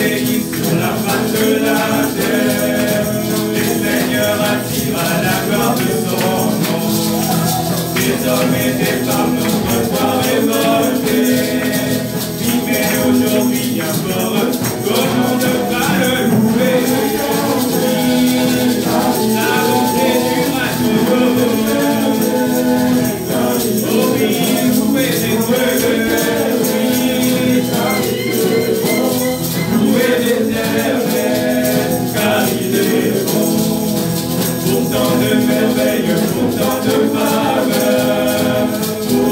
pays sur la face de la terre. Le Seigneur attire à la gloire de son nom. Des hommes et des femmes notre foi révoltés. Mais aujourd'hui encore, comment ne pas le louer? La bonté du maître. Oh oui, louez les dieux. Louez l'Éternel, car il est bon. Pour tant de merveilles, pour tant de faveurs, pour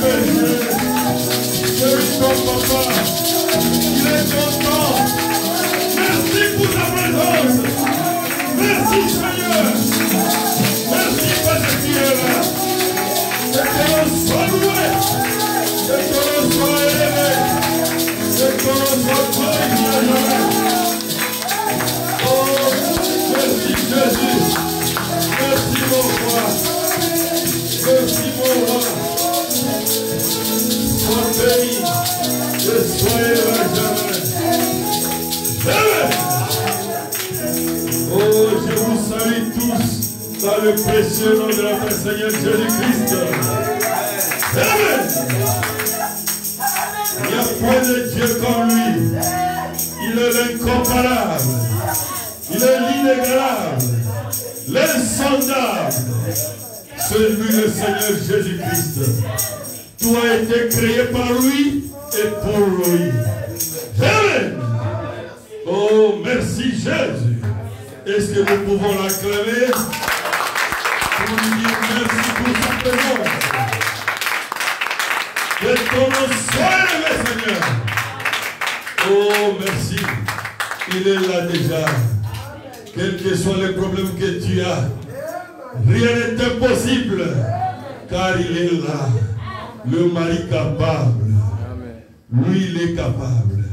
péché. Bénis ton papa. Il est content. Merci pour ta présence. Merci Seigneur. Merci parce que tu es là. Que ton nom soit loué. Que ton nom soit élevé. Que ton nom soit glorifié. Oh, merci Jésus. Merci mon roi. Merci mon roi. Sois béni et soyez là jamais. Amen. Oh, je vous salue tous dans le précieux nom de notre Seigneur Jésus-Christ. Amen. Il n'y a point de Dieu comme lui. Il est l'incomparable. Il est l'inégalable. L'insondable. C'est lui le Seigneur Jésus-Christ. Tout a été créé par lui et pour lui. Amen. Oh, merci Jésus. Est-ce que nous pouvons l'acclamer pour lui dire merci pour sa présence? Que ton nom soit élevé, Seigneur. Oh, merci. Il est là déjà. Quels que soient les problèmes que tu as, rien n'est impossible, car il est là. Le mari capable. Lui, il est capable.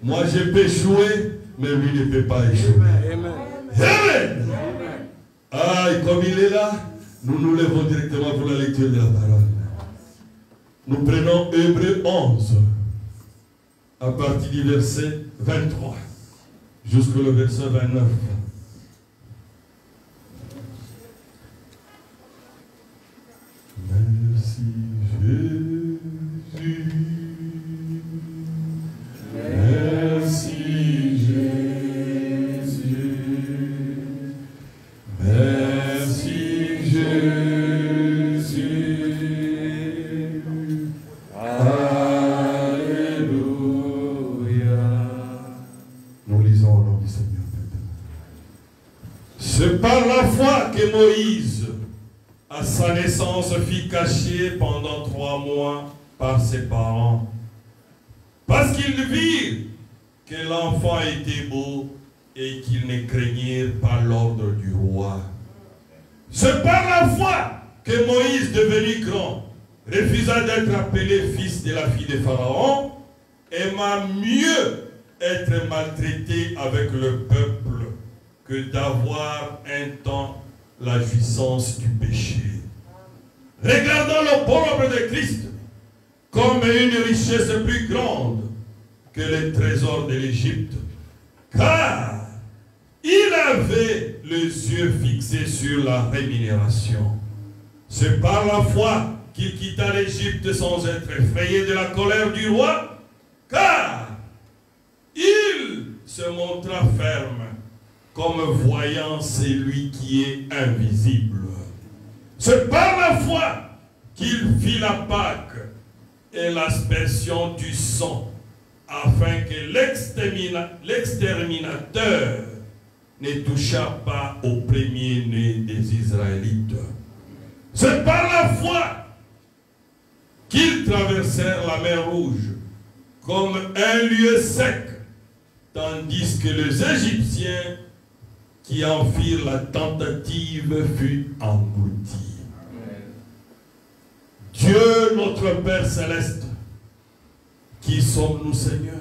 Moi, je peux échouer, mais lui ne peut pas échouer. Amen. Ah, et comme il est là, nous nous levons directement pour la lecture de la parole. Nous prenons Hébreux 11, à partir du verset 23, jusqu'au verset 29. Merci Jésus. Merci Jésus. Merci Jésus. Alléluia. Nous lisons au nom du Seigneur. C'est par la foi que Moïse, à sa naissance, fut caché pendant 3 mois par ses parents, parce qu'ils virent que l'enfant était beau et qu'ils ne craignirent pas l'ordre du roi. C'est par la foi que Moïse, devenu grand, refusa d'être appelé fils de la fille de Pharaon, aima mieux être maltraité avec le peuple que d'avoir un temps la jouissance du péché. Regardons le bon nombre de Christ comme une richesse plus grande que les trésors de l'Égypte, car il avait les yeux fixés sur la rémunération. C'est par la foi qu'il quitta l'Égypte sans être effrayé de la colère du roi, car il se montra ferme comme voyant celui qui est invisible. C'est par la foi qu'il fit la Pâque et l'aspersion du sang, afin que l'exterminateur ne touchât pas au premier-né des Israélites. C'est par la foi qu'ils traversèrent la mer Rouge comme un lieu sec, tandis que les Égyptiens qui en firent la tentative furent engloutis. Dieu, notre Père Céleste, qui sommes-nous, Seigneur,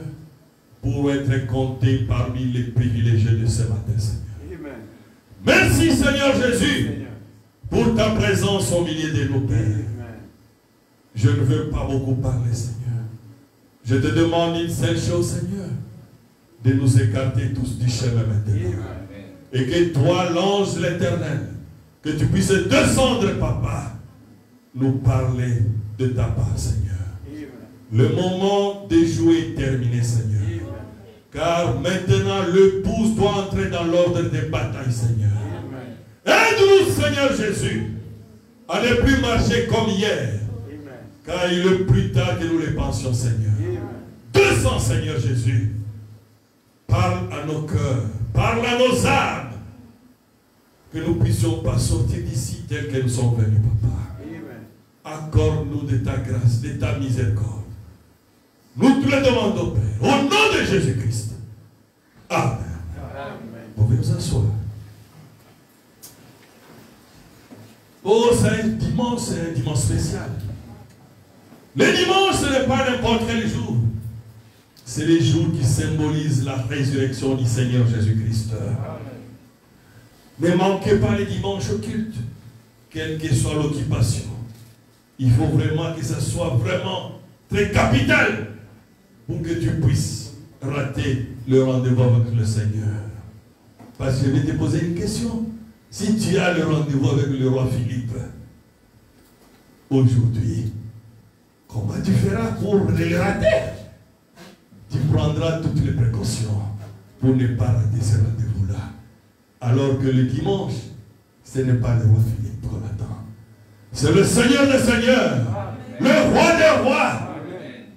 pour être comptés parmi les privilégiés de ce matin, Seigneur. Amen. Merci, Seigneur Jésus, pour ta présence au milieu de nos pères. Amen. Je ne veux pas beaucoup parler, Seigneur. Je te demande une seule chose, Seigneur, de nous écarter tous du chemin maintenant. Amen. Et que toi, l'ange de l'Éternel, que tu puisses descendre, Papa, nous parler de ta part, Seigneur. Amen. Le moment de jouer est terminé, Seigneur. Amen. Car maintenant, l'épouse doit entrer dans l'ordre des batailles, Seigneur. Aide-nous, Seigneur Jésus, à ne plus marcher comme hier. Amen. Car il est plus tard que nous le pensions, Seigneur. Descends, Seigneur Jésus. Parle à nos cœurs. Parle à nos âmes. Que nous ne puissions pas sortir d'ici tel que nous sommes venus, Papa. Amen. accorde-nous de ta grâce, de ta miséricorde. Nous te le demandons, Père, au nom de Jésus-Christ. Amen. Vous pouvez vous asseoir. Oh, c'est un dimanche spécial. Le dimanche, ce n'est pas n'importe quel jour. C'est les jours qui symbolisent la résurrection du Seigneur Jésus-Christ. Ne manquez pas les dimanches au culte, quelle que soit l'occupation. Il faut vraiment que ça soit vraiment très capital pour que tu puisses rater le rendez-vous avec le Seigneur. Parce que je vais te poser une question. Si tu as le rendez-vous avec le roi Philippe, aujourd'hui, comment tu feras pour le rater? Tu prendras toutes les précautions pour ne pas rater ce rendez-vous-là. Alors que le dimanche, ce n'est pas le roi Philippe qu'on attend. C'est le Seigneur des Seigneurs, le roi des rois.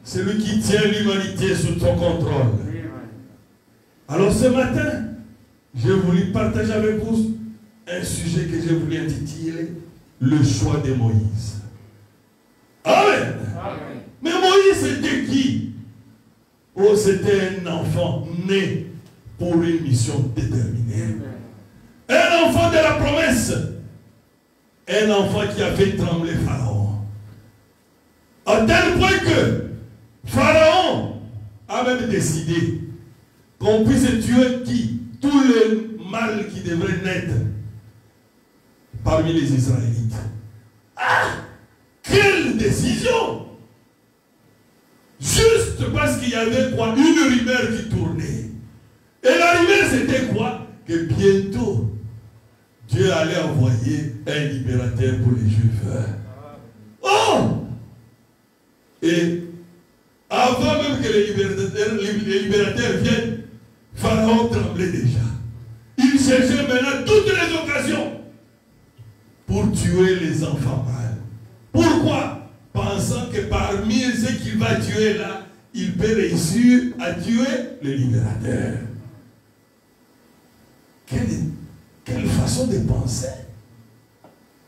C'est lui qui tient l'humanité sous son contrôle. Alors ce matin, j'ai voulu partager avec vous un sujet que j'ai voulu intituler le choix de Moïse. Amen. Mais Moïse c'était qui? Oh, c'était un enfant né pour une mission déterminée. Un enfant de la promesse. Un enfant qui a fait trembler Pharaon. À tel point que Pharaon a même décidé qu'on puisse tuer qui? Tout le mal qui devrait naître parmi les Israélites. Ah! Quelle décision! Juste parce qu'il y avait quoi? Une rumeur qui tournait. Et la rumeur c'était quoi? Que bientôt Dieu allait envoyer un libérateur pour les Juifs. Oh! Et avant même que les libérateurs viennent, Pharaon tremblait déjà. Il cherchait maintenant toutes les occasions pour tuer les enfants mâles. Pourquoi? Pensant que parmi ceux qu'il va tuer là, il peut réussir à tuer le libérateur. Quelle façon de penser?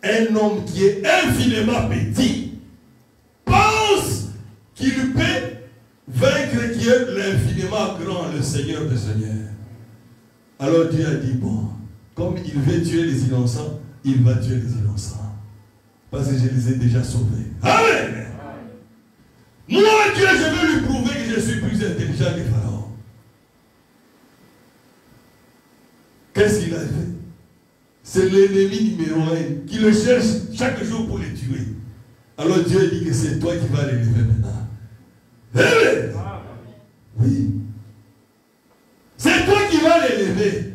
Un homme qui est infiniment petit pense qu'il peut vaincre qui est l'infiniment grand, le Seigneur des Seigneurs. Alors Dieu a dit, bon, comme il veut tuer les innocents, il va tuer les innocents. Parce que je les ai déjà sauvés. Amen. Moi, Dieu, je veux lui prouver que je suis plus intelligent que Pharaon. Qu'est-ce qu'il a fait? C'est l'ennemi numéro 1 qui le cherche chaque jour pour les tuer. Alors Dieu dit que c'est toi qui vas les lever maintenant. Amen. Oui. C'est toi qui vas les lever.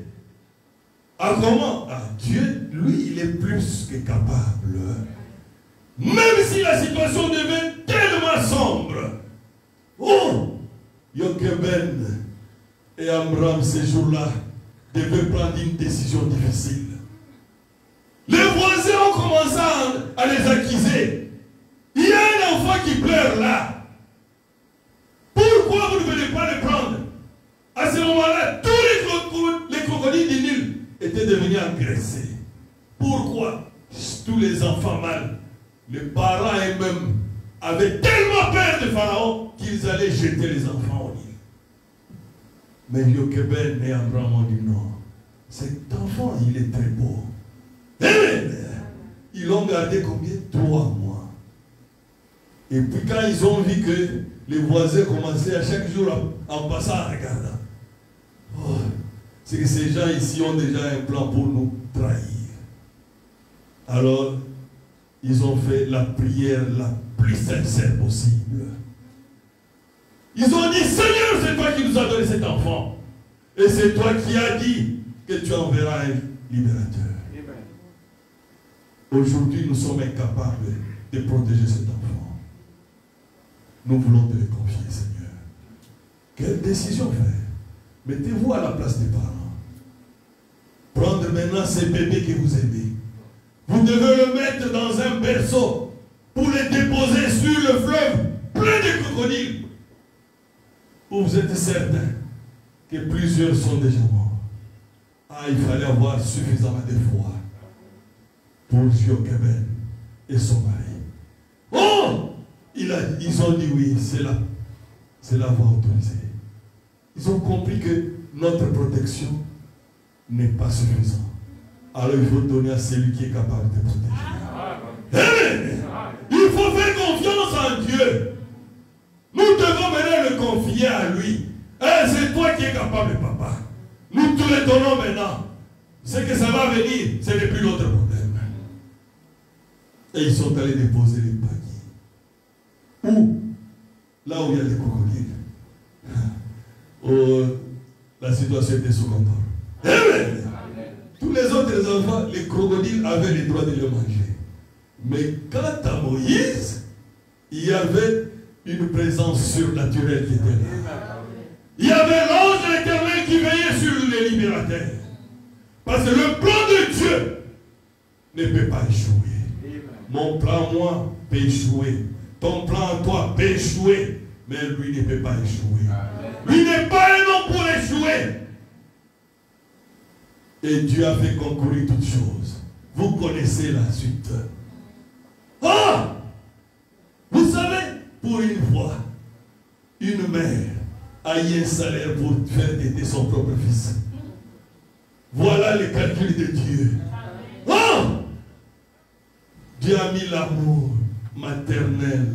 Ah, comment? Ah, Dieu, lui, il est plus que capable. Même si la situation devient tellement sombre. Oh! Jochebed et Amram, ces jours-là, devaient prendre une décision difficile. Les voisins ont commencé à les accuser. Il y a un enfant qui pleure là. Pourquoi vous ne venez pas le prendre? À ce moment-là, tous les crocodiles du Nil étaient devenus agressés. Pourquoi? Tous les enfants mâles, les parents eux-mêmes avaient tellement peur de Pharaon qu'ils allaient jeter les enfants au Nil. Mais Jochebed et Abraham ont dit non. Cet enfant, il est très beau. Amen. Ils l'ont gardé combien? 3 mois. Et puis quand ils ont vu que les voisins commençaient à chaque jour en passant à regarder, oh, c'est que ces gens ici ont déjà un plan pour nous trahir. Alors, ils ont fait la prière la plus sincère possible. Ils ont dit, Seigneur, c'est toi qui nous as donné cet enfant. Et c'est toi qui as dit que tu enverras un libérateur. Aujourd'hui, nous sommes incapables de protéger cet enfant. Nous voulons te le confier, Seigneur. Quelle décision faire? Mettez-vous à la place des parents. Prendre maintenant ces bébés que vous aimez. Vous devez le mettre dans un berceau pour les déposer sur le fleuve plein de crocodiles. Où vous êtes certain que plusieurs sont déjà morts. Ah, il fallait avoir suffisamment de foi pour Jochebed et son mari. ils ont dit oui, c'est la voie autorisée. Ils ont compris que notre protection n'est pas suffisante. Alors il faut donner à celui qui est capable de protéger. Amen. Il faut faire confiance en Dieu. Nous devons maintenant le confier à lui. C'est toi qui es capable, papa. Nous te le donnons maintenant. Ce que ça va venir, ce n'est plus notre problème. Et ils sont allés déposer les paniers. Où? Là où il y a les crocodiles. La situation était sous contrôle. Amen. Tous les autres enfants, les crocodiles avaient le droit de les manger. Mais quant à Moïse, il y avait une présence surnaturelle qui était là. Il y avait l'ange de l'Éternel qui veillait sur les libérateurs. Parce que le plan de Dieu ne peut pas échouer. Mon plan, moi, peut échouer. Ton plan, toi, peut échouer. Mais lui ne peut pas échouer. Lui n'est pas un homme pour échouer. Et Dieu a fait concourir toutes choses. Vous connaissez la suite. Ah! Vous savez, pour une fois, une mère a eu un salaire pour faire téter son propre fils. Voilà le calcul de Dieu. Oh! Dieu a mis l'amour maternel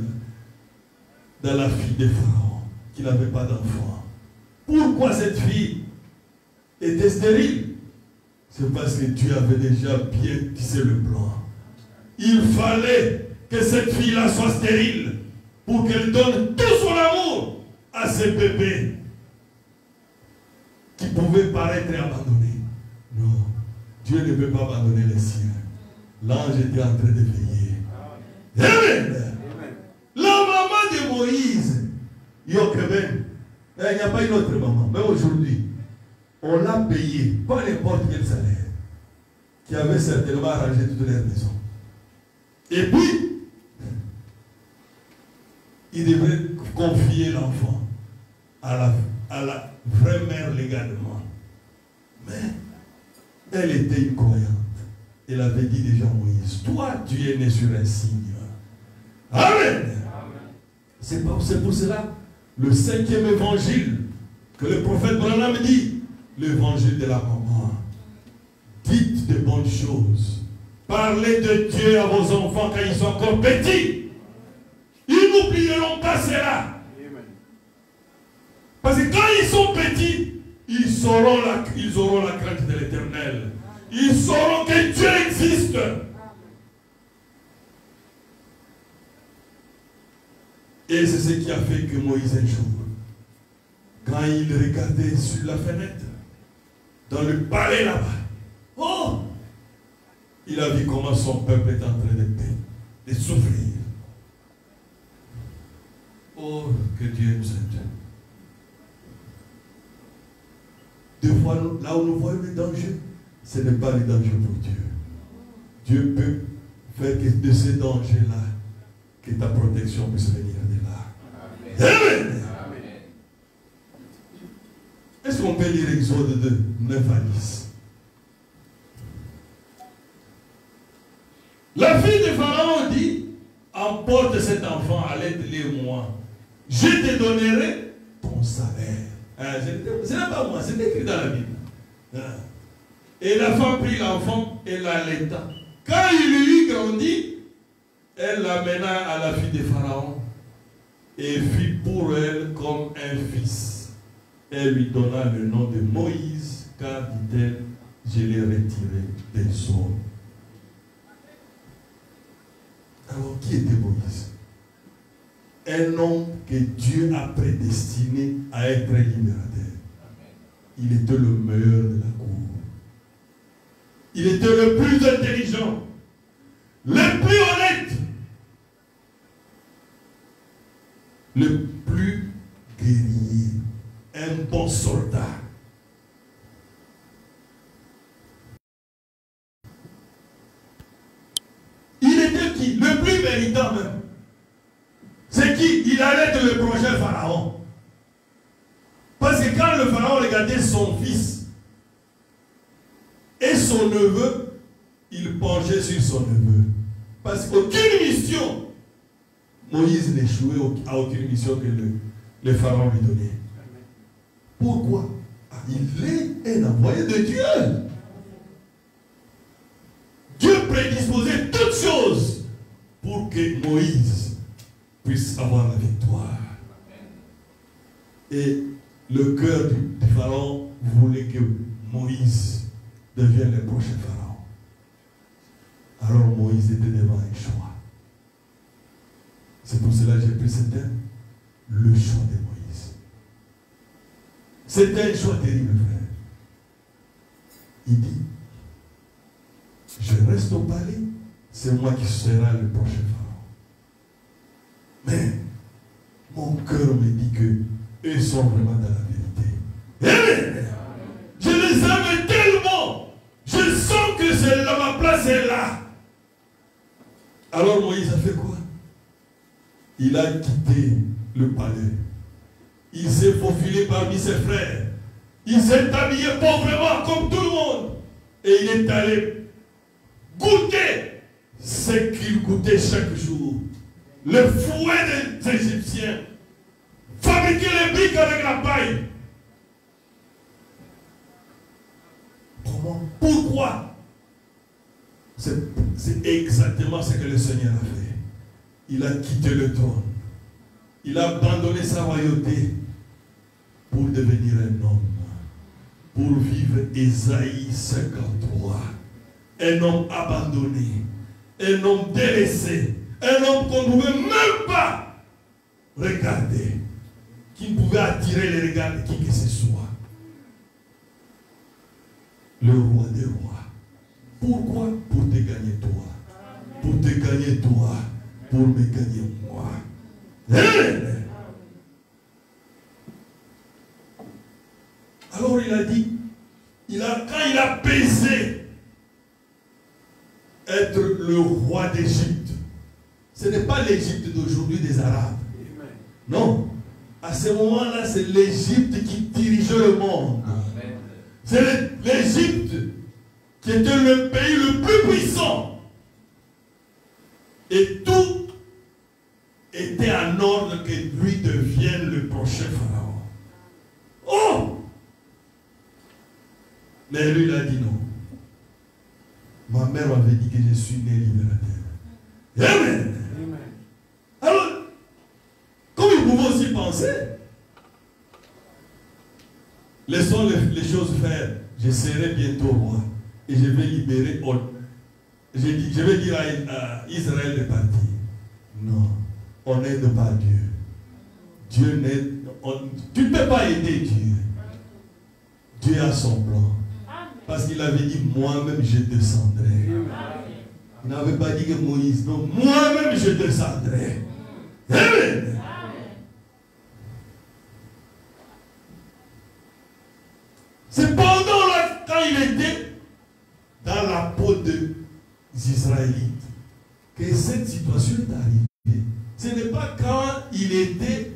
dans la fille de Pharaon, qui n'avait pas d'enfant. Pourquoi cette fille était stérile? C'est parce que Dieu avait déjà bien tissé le plan. Il fallait que cette fille-là soit stérile pour qu'elle donne tout son amour à ces bébés qui pouvaient paraître abandonnés. Non, Dieu ne peut pas abandonner les siens. L'ange était en train de veiller. Amen. La maman de Moïse, Yochebed, il n'y a pas une autre maman, mais aujourd'hui, on l'a payé, pas n'importe quel salaire, qui avait certainement arrangé toutes les maisons. Et puis, il devrait confier l'enfant à la vraie mère légalement. Mais elle était une croyante. Elle avait dit déjà à Moïse, toi tu es né sur un signe. Amen. C'est pour cela, le 5e évangile, que le prophète Branham dit, l'évangile de la maman. Dites de bonnes choses. Parlez de Dieu à vos enfants quand ils sont encore petits. Ils n'oublieront pas cela. Parce que quand ils sont petits, ils auront la crainte de l'Éternel. Ils sauront que Dieu existe. Et c'est ce qui a fait que Moïse un jour, quand il regardait sur la fenêtre, dans le palais là-bas, oh, il a vu comment son peuple est en train de souffrir. Oh, que Dieu nous aide. Des fois, là où nous voyons les dangers, ce n'est pas les dangers pour Dieu. Dieu peut faire que de ces dangers-là, que ta protection puisse venir de là. Amen. Amen. Est-ce qu'on peut lire Exode 2, 9 à 10? La fille de Pharaon dit, emporte cet enfant à l'aide-les-moi. Je te donnerai ton salaire. Ce n'est pas moi, c'est écrit dans la Bible. Et la femme prit l'enfant et l'allaita. Quand il eut grandi, elle l'amena à la fille de Pharaon et fit pour elle comme un fils. Elle lui donna le nom de Moïse, car, dit-elle, je l'ai retiré des eaux. Alors, qui était Moïse? Un homme que Dieu a prédestiné à être libérateur. Il était le meilleur de la cour. Il était le plus intelligent, le plus honnête, le plus guerrier, un bon soldat. Il était qui? Le plus méritant même. C'est qui? Il allait être le prochain pharaon. Parce que quand le pharaon regardait son fils et son neveu, il penchait sur son neveu. Parce qu'aucune mission Moïse n'échouait à aucune mission que le pharaon lui donnait. Pourquoi? Il est un envoyé de Dieu. Dieu prédisposait toutes choses pour que Moïse puisse avoir la victoire. Et le cœur du pharaon voulait que Moïse devienne le prochain pharaon. Alors Moïse était devant un choix. C'est pour cela que j'ai pris ce thème, le choix de Moïse. C'était un choix terrible, frère. Il dit, je reste au palais, c'est moi qui serai le prochain pharaon. Mais mon cœur me dit que eux sont vraiment dans la vérité. Amen. Je les aime tellement. Je sens que c'est là, ma place est là. Alors Moïse a fait quoi? Il a quitté le palais. Il s'est faufilé parmi ses frères. Il s'est habillé pauvrement comme tout le monde. Et il est allé goûter ce qu'il goûtait chaque jour. Le fouet des Égyptiens. Fabriquer les briques avec la paille. Comment? Pourquoi? C'est exactement ce que le Seigneur a fait. Il a quitté le trône. Il a abandonné sa royauté pour devenir un homme. Pour vivre Ésaïe 53. Un homme abandonné. Un homme délaissé. Un homme qu'on ne pouvait même pas regarder. Qui ne pouvait attirer les regards de qui que ce soit. Le roi des rois. Pourquoi? Pour te gagner toi. Pour te gagner toi. Pour me gagner moi. Alors il a dit, quand il a pesé être le roi d'Égypte, ce n'est pas l'Égypte d'aujourd'hui des Arabes. Non. À ce moment-là, c'est l'Égypte qui dirigeait le monde. C'est l'Égypte qui était le pays le plus puissant. Et tout était en ordre que lui devienne le prochain pharaon. Oh! Mais lui, il a dit non. Ma mère m'avait dit que je suis né libérateur. Amen. Amen. Alors, comme ils pouvaient aussi penser, laissons les choses faire. Je serai bientôt roi. Et je vais libérer. Je vais dire à Israël de partir. Non. On n'aide pas Dieu. Dieu n'aide. Tu ne peux pas aider Dieu. Dieu a son plan. Parce qu'il avait dit, moi-même je descendrai. Il n'avait pas dit que Moïse, non, moi-même je descendrai. Amen. Cependant, là, quand il était dans la peau des Israélites, que cette situation est arrivée. Ce n'est pas quand il était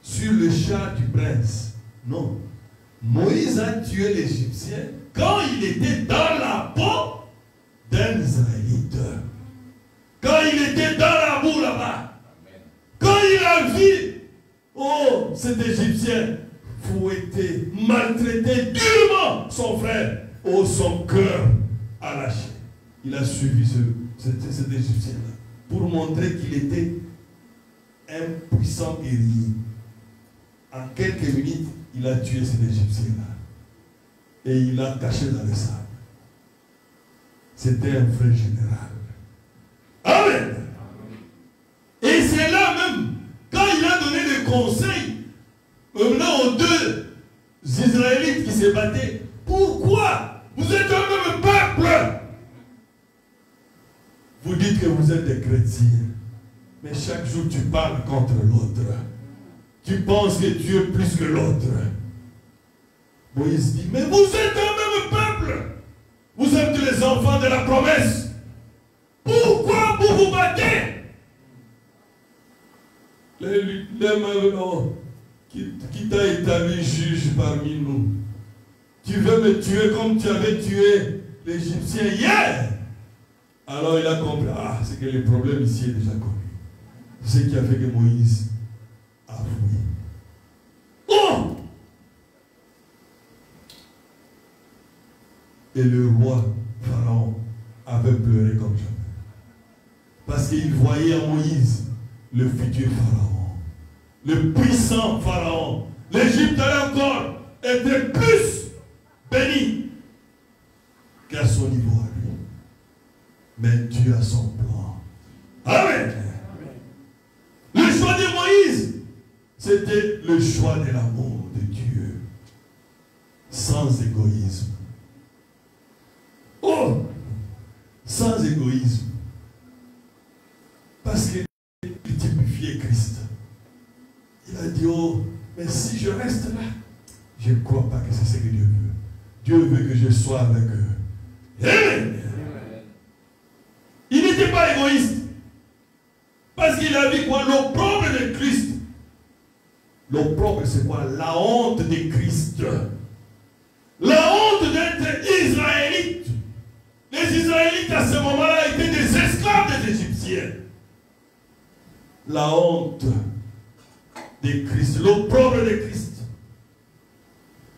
sur le char du prince. Non. Moïse a tué l'Égyptien quand il était dans la peau d'un Israélite. Quand il était dans la boue là-bas. Quand il a vu, oh, cet Égyptien fouetté, maltraité durement son frère. Oh, son cœur a lâché. Il a suivi cet Égyptien-là pour montrer qu'il était un puissant guerrier. En quelques minutes, il a tué cet Égyptien-là. Et il l'a caché dans le sable. C'était un vrai général. Amen. Et c'est là même, quand il a donné des conseils, maintenant aux deux Israélites qui se battaient, pourquoi vous êtes un même peuple? Vous dites que vous êtes des chrétiens, mais chaque jour tu parles contre l'autre. Tu penses que tu es plus que l'autre. Moïse dit, mais vous êtes un même peuple. Vous êtes les enfants de la promesse. Pourquoi vous vous battez? Qui t'a établi juge parmi nous? Tu veux me tuer comme tu avais tué l'Égyptien hier? Alors il a compris, c'est que le problème ici est déjà connu. ce qui a fait que Moïse a fui. Oh! Et le roi Pharaon avait pleuré comme jamais. Parce qu'il voyait en Moïse le futur Pharaon. Le puissant Pharaon. L'Égypte allait encore être plus béni qu'à son niveau à lui. Mais Dieu a son plan. Amen. Le choix de Moïse, c'était le choix de l'amour de Dieu. Sans égoïsme. Oh! Sans égoïsme. Parce qu'il typifiait Christ. Il a dit, oh, mais si je reste là, je ne crois pas que c'est ce que Dieu veut. Dieu veut que je sois avec eux. Amen. Il n'était pas égoïste. Parce qu'il a vu quoi? L'opprobre de Christ. L'opprobre, c'est quoi? La honte de Christ. La honte d'être israélite. Les Israélites à ce moment-là étaient des esclaves des Égyptiens. La honte de Christ, l'opprobre de Christ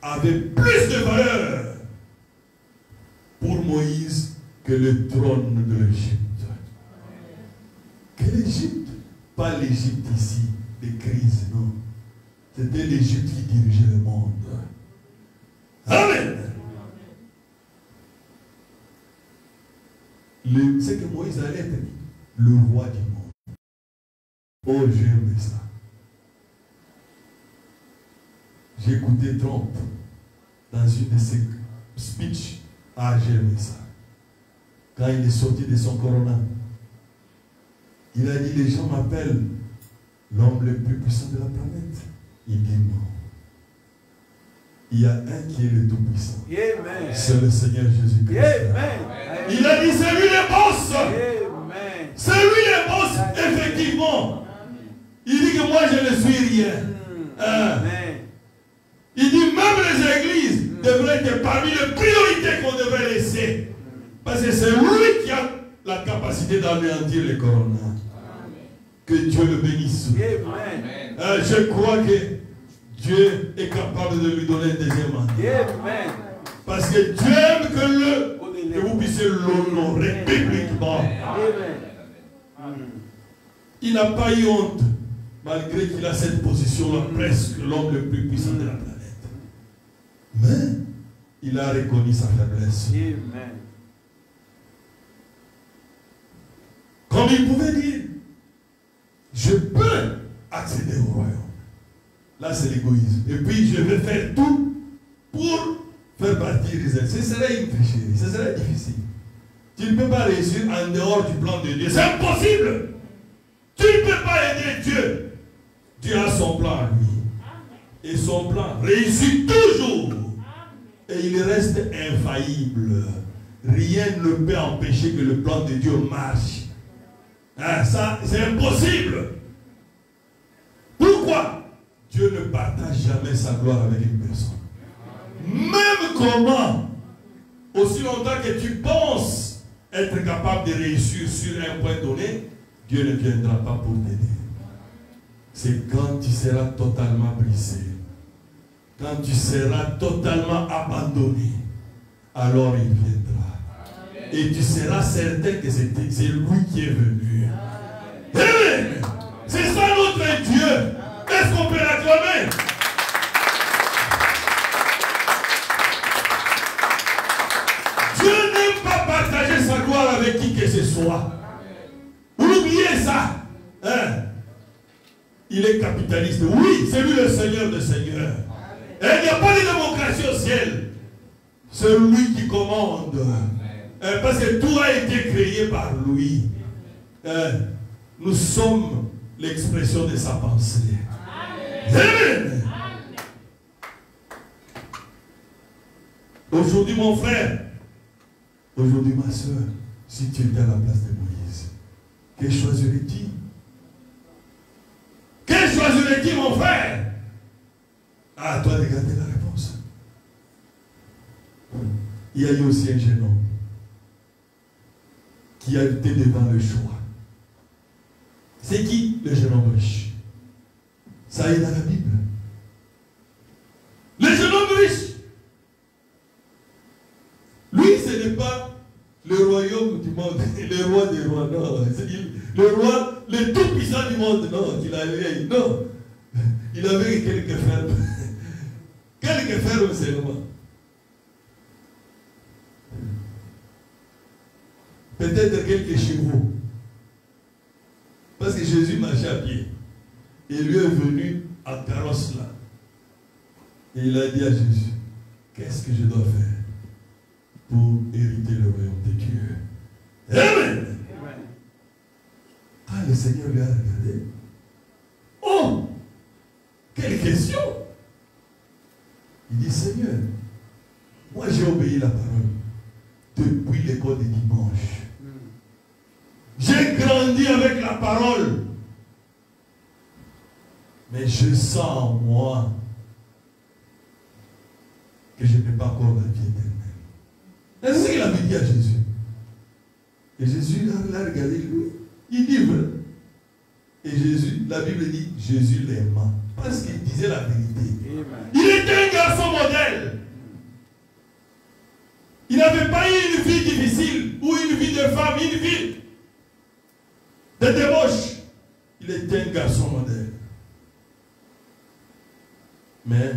avait plus de valeur pour Moïse que le trône de l'Égypte. Que l'Égypte, pas l'Égypte ici, des crises, non. C'était l'Égypte qui dirigeait le monde. Amen. C'est que Moïse allait être le roi du monde. Oh, j'aime ça. J'ai écouté Trump dans une de ses speeches. Ah, j'aime ça. Quand il est sorti de son corona, il a dit, les gens m'appellent l'homme le plus puissant de la planète. Il dit non. Il y a un qui est le tout-puissant. C'est le Seigneur Jésus-Christ. Il a dit, c'est lui le boss. C'est lui le boss, effectivement. Il dit que moi, je ne suis rien. Il dit, même les églises devraient être parmi les priorités qu'on devrait laisser. Parce que c'est lui qui a la capacité d'anéantir les coronas. Que Dieu le bénisse. Je crois que Dieu est capable de lui donner un deuxième mandat. Parce que Dieu aime que vous puissiez l'honorer publiquement. Il n'a pas eu honte, malgré qu'il a cette position-là, presque l'homme le plus puissant de la planète. Mais il a reconnu sa faiblesse. Comme il pouvait dire, je peux accéder au royaume. Là, c'est l'égoïsme. Et puis, je vais faire tout pour faire partir Israël. Ce serait une tricherie. Ce serait difficile. Tu ne peux pas réussir en dehors du plan de Dieu. C'est impossible. Tu ne peux pas aider Dieu. Dieu a son plan à lui. Et son plan réussit toujours. Et il reste infaillible. Rien ne peut empêcher que le plan de Dieu marche. Ça, c'est impossible. Pourquoi? Dieu ne partage jamais sa gloire avec une personne. Même comment, aussi longtemps que tu penses être capable de réussir sur un point donné, Dieu ne viendra pas pour t'aider. C'est quand tu seras totalement brisé, quand tu seras totalement abandonné, alors il viendra. Et tu seras certain que c'est lui qui est venu. Amen. C'est ça notre Dieu. Est-ce qu'on peut l'acclamer? Dieu n'aime pas partager sa gloire avec qui que ce soit. Vous oubliez ça. Il est capitaliste. Oui, c'est lui le Seigneur des Seigneurs. Et il n'y a pas de démocratie au ciel. C'est lui qui commande. Parce que tout a été créé par lui. Nous sommes l'expression de sa pensée. Amen. Aujourd'hui, mon frère, aujourd'hui, ma soeur, si tu étais à la place de Moïse, que choisirais-tu? Que choisirais-tu, mon frère? Ah, toi de garder la réponse. Il y a eu aussi un jeune homme qui a été devant le choix. C'est qui le jeune homme riche? Ça est dans la Bible. Le jeune homme riche, lui, ce n'est pas le royaume du monde, le roi des rois, non. Le roi, le tout-puissant du monde, non, qu'il avait, non. Il avait quelques fermes. Quelques fermes seulement. Peut-être quelques chevaux. Parce que Jésus marchait à pied. Et lui est venu en carrosse là. Et il a dit à Jésus, qu'est-ce que je dois faire pour hériter le royaume de Dieu? Amen. Ah, le Seigneur lui a regardé. Oh, quelle question! Il dit, Seigneur, moi j'ai obéi la parole depuis l'école de dimanche. J'ai grandi avec la parole. Mais je sens en moi que je n'ai pas encore la vie éternelle. C'est ce qu'il avait dit à Jésus. Et Jésus l'a regardé lui. Il dit vrai. Et Jésus, la Bible dit, Jésus l'aima. Parce qu'il disait la vérité. Amen. Il était un garçon modèle. Il n'avait pas eu une vie difficile ou une vie de femme, une vie de débauche. Il était un garçon modèle. Mais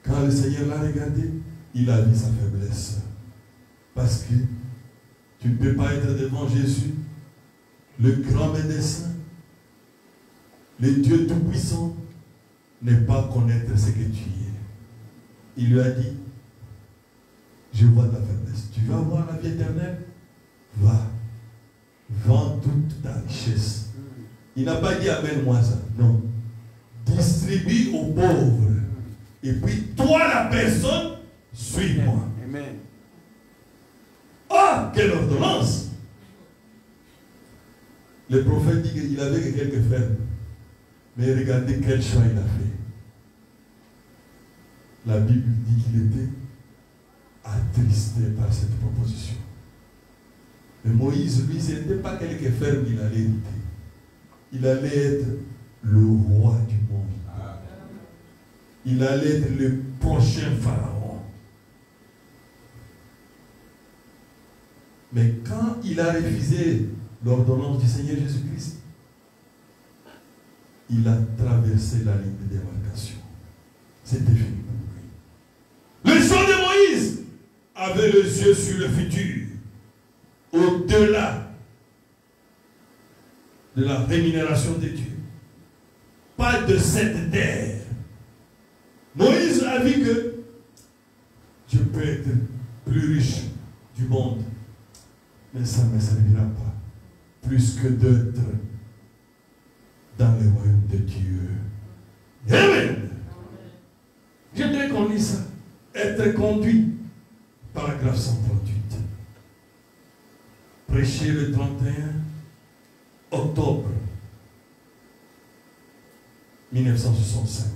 quand le Seigneur l'a regardé, il a vu sa faiblesse. Parce que tu ne peux pas être devant Jésus, le grand médecin, le Dieu Tout-Puissant, ne pas connaître ce que tu es. Il lui a dit, je vois ta faiblesse. Tu veux avoir la vie éternelle? Va. Vends toute ta richesse. Il n'a pas dit amène-moi ça. Non. Distribue aux pauvres. Et puis toi la personne, suis-moi. Amen. Ah, quelle ordonnance! Le prophète dit qu'il avait que quelques fermes. Mais regardez quel choix il a fait. La Bible dit qu'il était attristé par cette proposition. Mais Moïse, lui, ce n'était pas quelques fermes qu'il allait hériter. Il allait être le roi du monde. Il allait être le prochain pharaon. Mais quand il a refusé l'ordonnance du Seigneur Jésus-Christ, il a traversé la ligne de démarcation. C'était fini pour lui. Le choix de Moïse avait les yeux sur le futur, au-delà de la rémunération de Dieu. Pas de cette terre. Moïse a vu que je peux être plus riche du monde, mais ça ne me servira pas plus que d'être dans le royaume de Dieu. Amen. Je voudrais qu'on lise ça. Être conduit. Paragraphe 138. Prêché le 31 octobre 1965.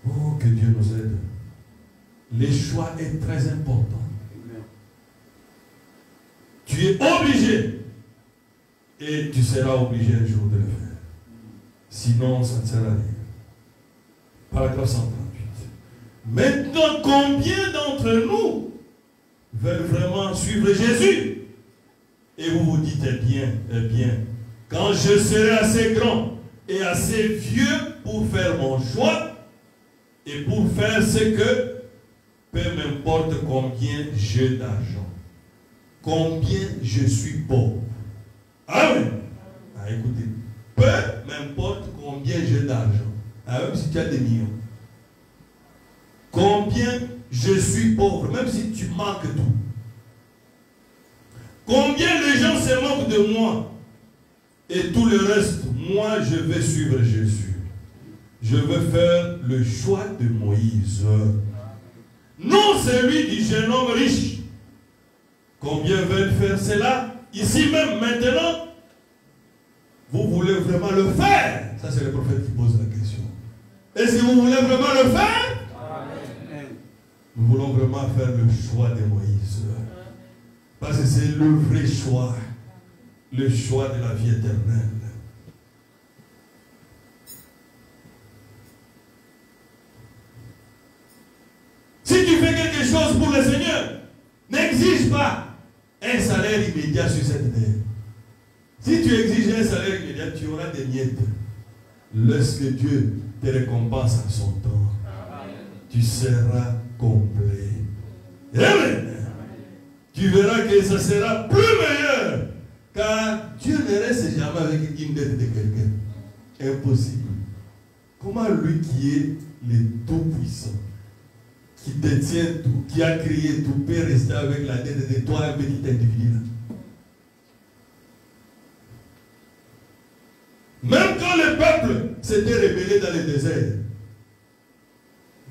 Oh, que Dieu nous aide. Le choix est très important. Amen. Tu es obligé et tu seras obligé un jour de le faire. Sinon, ça ne sert à rien. Paragraphe 138. Maintenant, combien d'entre nous veulent vraiment suivre Jésus? Et vous vous dites, eh bien, quand je serai assez grand et assez vieux pour faire mon choix, et pour faire ce que, peu m'importe combien j'ai d'argent, combien je suis pauvre. Ah oui. Ah, écoutez, peu m'importe combien j'ai d'argent. Ah, même si tu as des millions. Combien je suis pauvre, même si tu manques tout. Combien les gens se moquent de moi. Et tout le reste, moi je vais suivre Jésus. Je veux faire le choix de Moïse. Non celui du jeune homme riche. Combien veulent faire cela? Ici même, maintenant, vous voulez vraiment le faire? Ça c'est le prophète qui pose la question. Est-ce que vous voulez vraiment le faire? Amen. Nous voulons vraiment faire le choix de Moïse. Parce que c'est le vrai choix. Le choix de la vie éternelle. Si tu fais quelque chose pour le Seigneur, n'exige pas un salaire immédiat sur cette terre. Si tu exiges un salaire immédiat, tu auras des miettes. Lorsque Dieu te récompense à son temps, tu seras complet. Amen. Tu verras que ça sera plus meilleur. Car Dieu ne reste jamais avec une dette de quelqu'un. Impossible. Comment lui qui est le Tout-Puissant, qui détient tout, qui a créé tout, peut rester avec la dette de toi, un petit individu là? Même quand le peuple s'était rébellé dans le désert,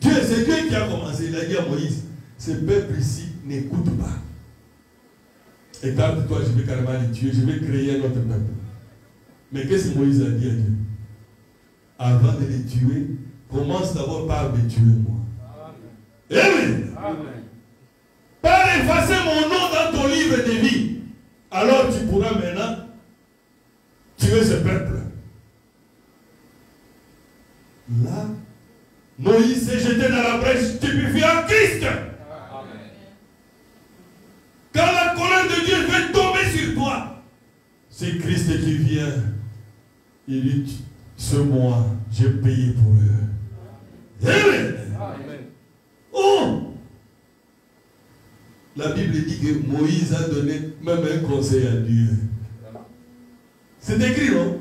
c'est Dieu qui a commencé. Il a dit à Moïse, ce peuple ici n'écoute pas. Écarte-toi, je vais carrément les tuer, je vais créer un autre peuple. Mais qu'est-ce que Moïse a dit à Dieu? Avant de les tuer, commence d'abord par me tuer moi. Amen. Amen. Par effacer mon nom dans ton livre de vie. Alors tu pourras maintenant tuer ce peuple. Là, Moïse s'est jeté dans la brèche stupéfié en Christ. Amen. Quand la colère de Dieu fait tomber sur toi, c'est Christ qui vient. Il dit, ce mois, j'ai payé pour eux. Amen. Amen. Oh! La Bible dit que Moïse a donné même un conseil à Dieu. C'est écrit, non?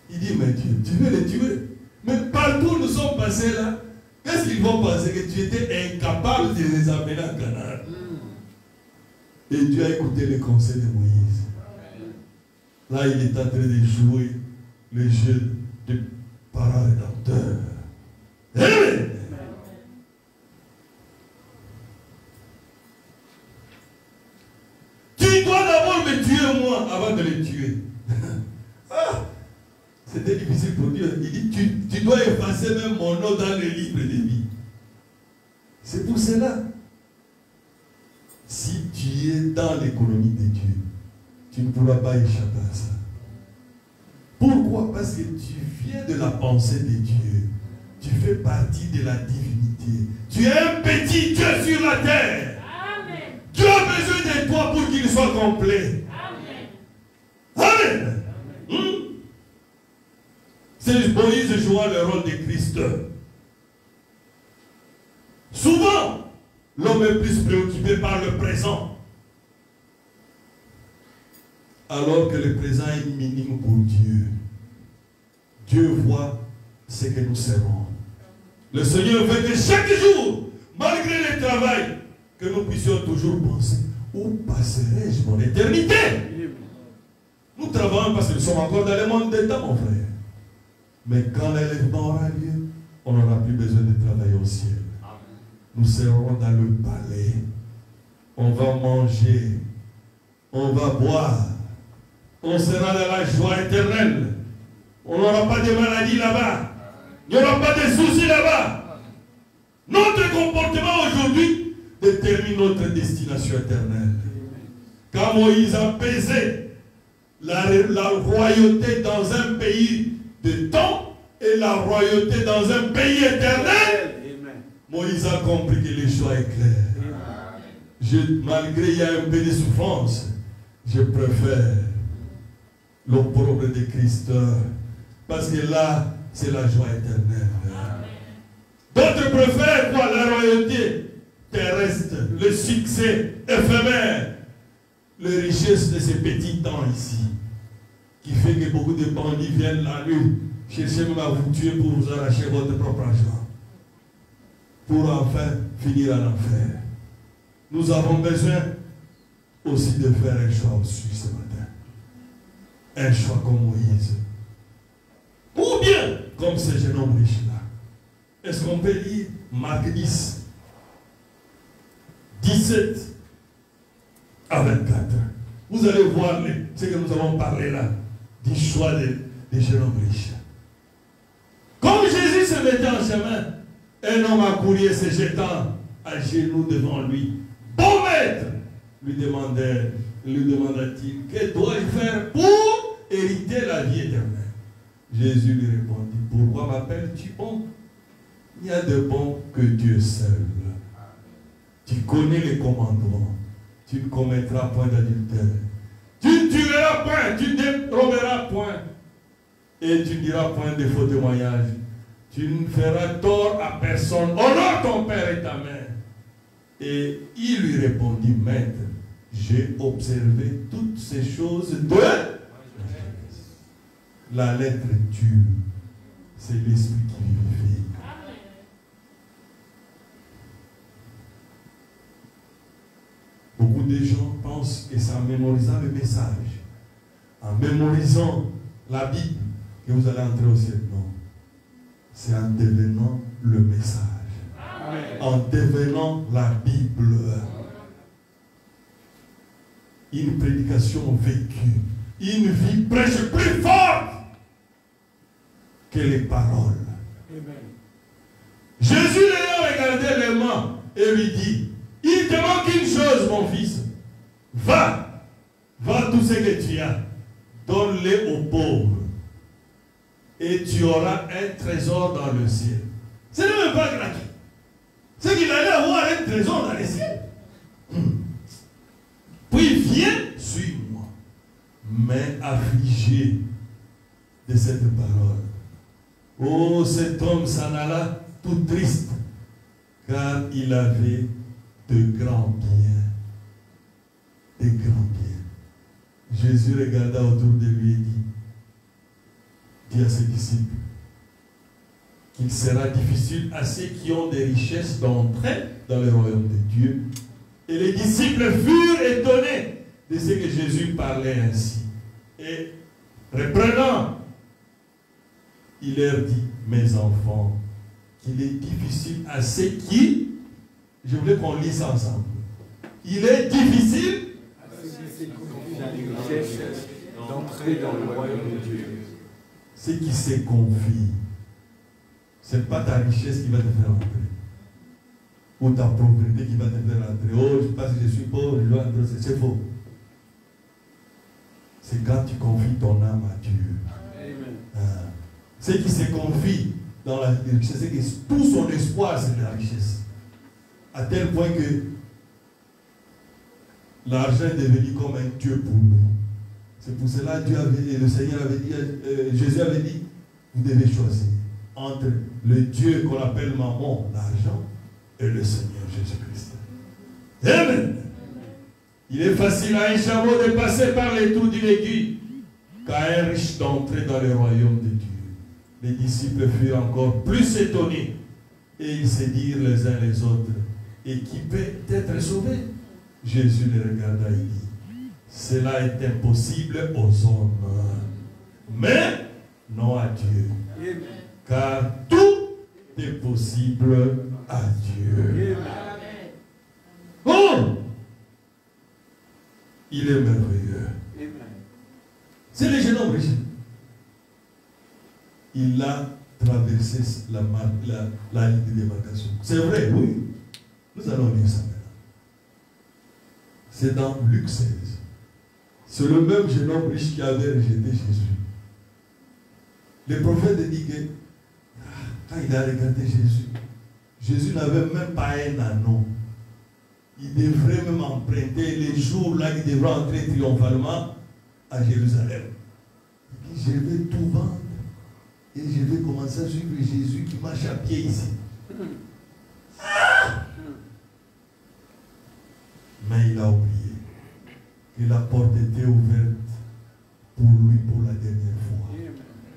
Il dit, mais Dieu, tu veux les tuer. Mais partout où nous sommes passés là, qu'est-ce qu'ils vont penser? Que tu étais incapable de les amener à Canaan. Et Dieu a écouté les conseils de Moïse. Là, il est en train de jouer le jeu de parent rédempteur. Amen. Tu dois d'abord me tuer moi avant de les tuer. Ah, c'était difficile pour Dieu. Il dit, tu dois effacer même mon nom dans le livre de vie. C'est pour cela. Si tu es dans l'économie de Dieu, tu ne pourras pas échapper à ça. Pourquoi? Parce que tu viens de la pensée de Dieu. Tu fais partie de la divinité. Tu es un petit Dieu sur la terre. Amen. Dieu a besoin de toi pour qu'il soit complet. Amen. Amen. C'est Moïse jouant le rôle de Christ. Souvent, l'homme est plus préoccupé par le présent. Alors que le présent est minime pour Dieu. Dieu voit ce que nous serons. Le Seigneur veut que chaque jour, malgré le travail, que nous puissions toujours penser, où passerai-je mon éternité? Nous travaillons parce que nous sommes encore dans le monde des temps, mon frère. Mais quand l'enlèvement aura lieu, on n'aura plus besoin de travailler au ciel. Nous serons dans le palais. On va manger. On va boire. On sera dans la joie éternelle. On n'aura pas de maladie là-bas. Il n'y aura pas de soucis là-bas. Notre comportement aujourd'hui détermine notre destination éternelle. Quand Moïse a pesé la royauté dans un pays de temps et la royauté dans un pays éternel, Moïse a compris que le choix est clair. Malgré il y a un peu de souffrance, je préfère l'opprobre de Christ. Parce que là, c'est la joie éternelle. D'autres préfèrent quoi? La royauté terrestre, le succès éphémère, les richesses de ces petits temps ici, qui fait que beaucoup de bandits viennent la nuit chercher même à vous tuer pour vous arracher votre propre argent, pour enfin finir en enfer. Nous avons besoin aussi de faire un choix aussi ce matin. Un choix comme Moïse. Ou bien comme ce jeune homme riche-là. Est-ce qu'on peut lire Marc 10, 17 à 24? Vous allez voir ce que nous avons parlé là, du choix des jeunes hommes riches. Comme Jésus se mettait en chemin, un homme accouru se jetant à genoux devant lui. Bon maître, lui demanda-t-il, que dois-je faire pour hériter la vie éternelle? Jésus lui répondit, pourquoi m'appelles-tu bon? Il n'y a de bon que Dieu seul. Tu connais les commandements. Tu ne commettras point d'adultère. Tu ne tueras point, tu ne déroberas point. Et tu ne diras point de faux témoignages. Tu ne feras tort à personne. Honore ton père et ta mère. Et il lui répondit, maître, j'ai observé toutes ces choses de la lettre tue. C'est l'esprit qui vivifie. Beaucoup de gens pensent que c'est en mémorisant le message, en mémorisant la Bible, que vous allez entrer au ciel. Non. C'est en devenant le message. Amen. En devenant la Bible. Une prédication vécue. Une vie prêche plus forte que les paroles. Amen. Jésus l'ayant regardé les mains et lui dit, il te manque une chose, mon fils. Va, tout ce que tu as, donne-le aux pauvres. Et tu auras un trésor dans le ciel. Ce n'est même pas gratuit. C'est qu'il allait avoir un trésor dans le ciel. Puis viens, suis-moi. Mais affligé de cette parole. Oh, cet homme s'en alla tout triste, car il avait de grands biens. De grands biens. Jésus regarda autour de lui et dit à ses disciples qu'il sera difficile à ceux qui ont des richesses d'entrer dans le royaume de Dieu. Et les disciples furent étonnés de ce que Jésus parlait ainsi. Et reprenant, il leur dit, mes enfants, qu'il est difficile à ceux qui... Je voulais qu'on lise ça ensemble. Il est difficile d'entrer dans le royaume de Dieu. Ceux qui se confient. Ce n'est pas ta richesse qui va te faire entrer. Ou ta pauvreté qui va te faire entrer. Oh, parce que je suis pauvre, je dois entrer. C'est faux. C'est quand tu confies ton âme à Dieu. Amen. Ceux qui se confient dans la richesse, c'est que tout son espoir, c'est de la richesse. À tel point que l'argent est devenu comme un Dieu pour nous. C'est pour cela que le Seigneur avait dit, Jésus avait dit, vous devez choisir entre le Dieu qu'on appelle maman, l'argent, et le Seigneur Jésus-Christ. Amen. Il est facile à un chameau de passer par les trous d'une aiguille qu'à un riche d'entrer dans le royaume de Dieu. Les disciples furent encore plus étonnés et ils se dirent les uns les autres, et qui peut être sauvé? Jésus les regarda et dit, cela est impossible aux hommes, mais non à Dieu. Amen. Car tout est possible à Dieu. Amen. Oh! Il est merveilleux. C'est le jeune homme riche. Il a traversé la ligne de démarcation. C'est vrai, oui. Nous allons lire ça maintenant. C'est dans Luc 16. C'est le même jeune homme riche qui avait rejeté Jésus. Le prophète dit que quand il a regardé Jésus, Jésus n'avait même pas un anneau. Il devrait même emprunter les jours là qu'il devrait entrer triomphalement à Jérusalem. Il dit, je vais tout vendre et je vais commencer à suivre Jésus qui marche à pied ici. Ah! Mais il a oublié que la porte était ouverte pour lui pour la dernière fois.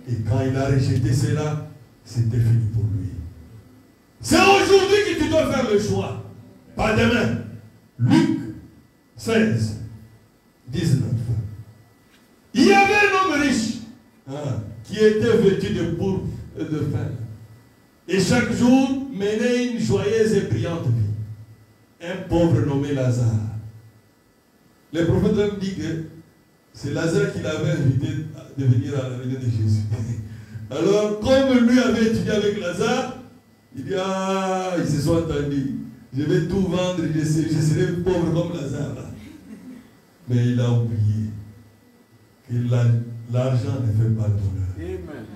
Et quand il a rejeté cela, c'était fini pour lui. C'est aujourd'hui que tu dois faire le choix. Pas demain. Luc 16, 19. Il y avait un homme riche qui était vêtu de pourpre et de fin. Et chaque jour menait une joyeuse et brillante vie. Un pauvre nommé Lazare. Le prophète même dit que c'est Lazare qui l'avait invité de venir à la venue de Jésus. Alors, comme lui avait étudié avec Lazare, il dit, ah, ils se sont entendus. Je vais tout vendre, je serai pauvre comme Lazare. Là. Mais il a oublié que l'argent ne fait pas le bonheur. Amen.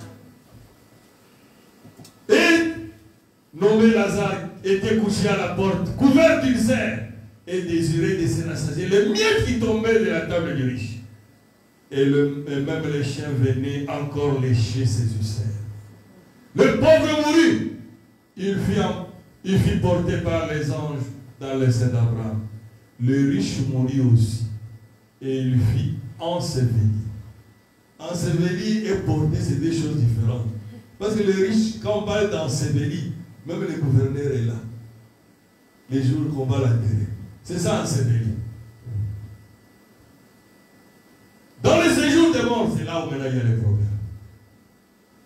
Et nommé Lazare était couché à la porte, couvert d'ulcères, et désirait de se rassasier les miettes qui tombaient de la table du riche. Et même les chiens venaient encore lécher ses ulcères. Le pauvre mourut. Il fut porté par les anges dans le sein d'Abraham. Le riche mourut aussi. Et il fut enseveli. Enseveli et porté, c'est deux choses différentes. Parce que le riche, quand on parle d'enseveli, même le gouverneur est là. Les jours qu'on va l'enterrer. C'est ça, enseveli. Dans le séjour des morts, c'est là où maintenant il y a les problèmes.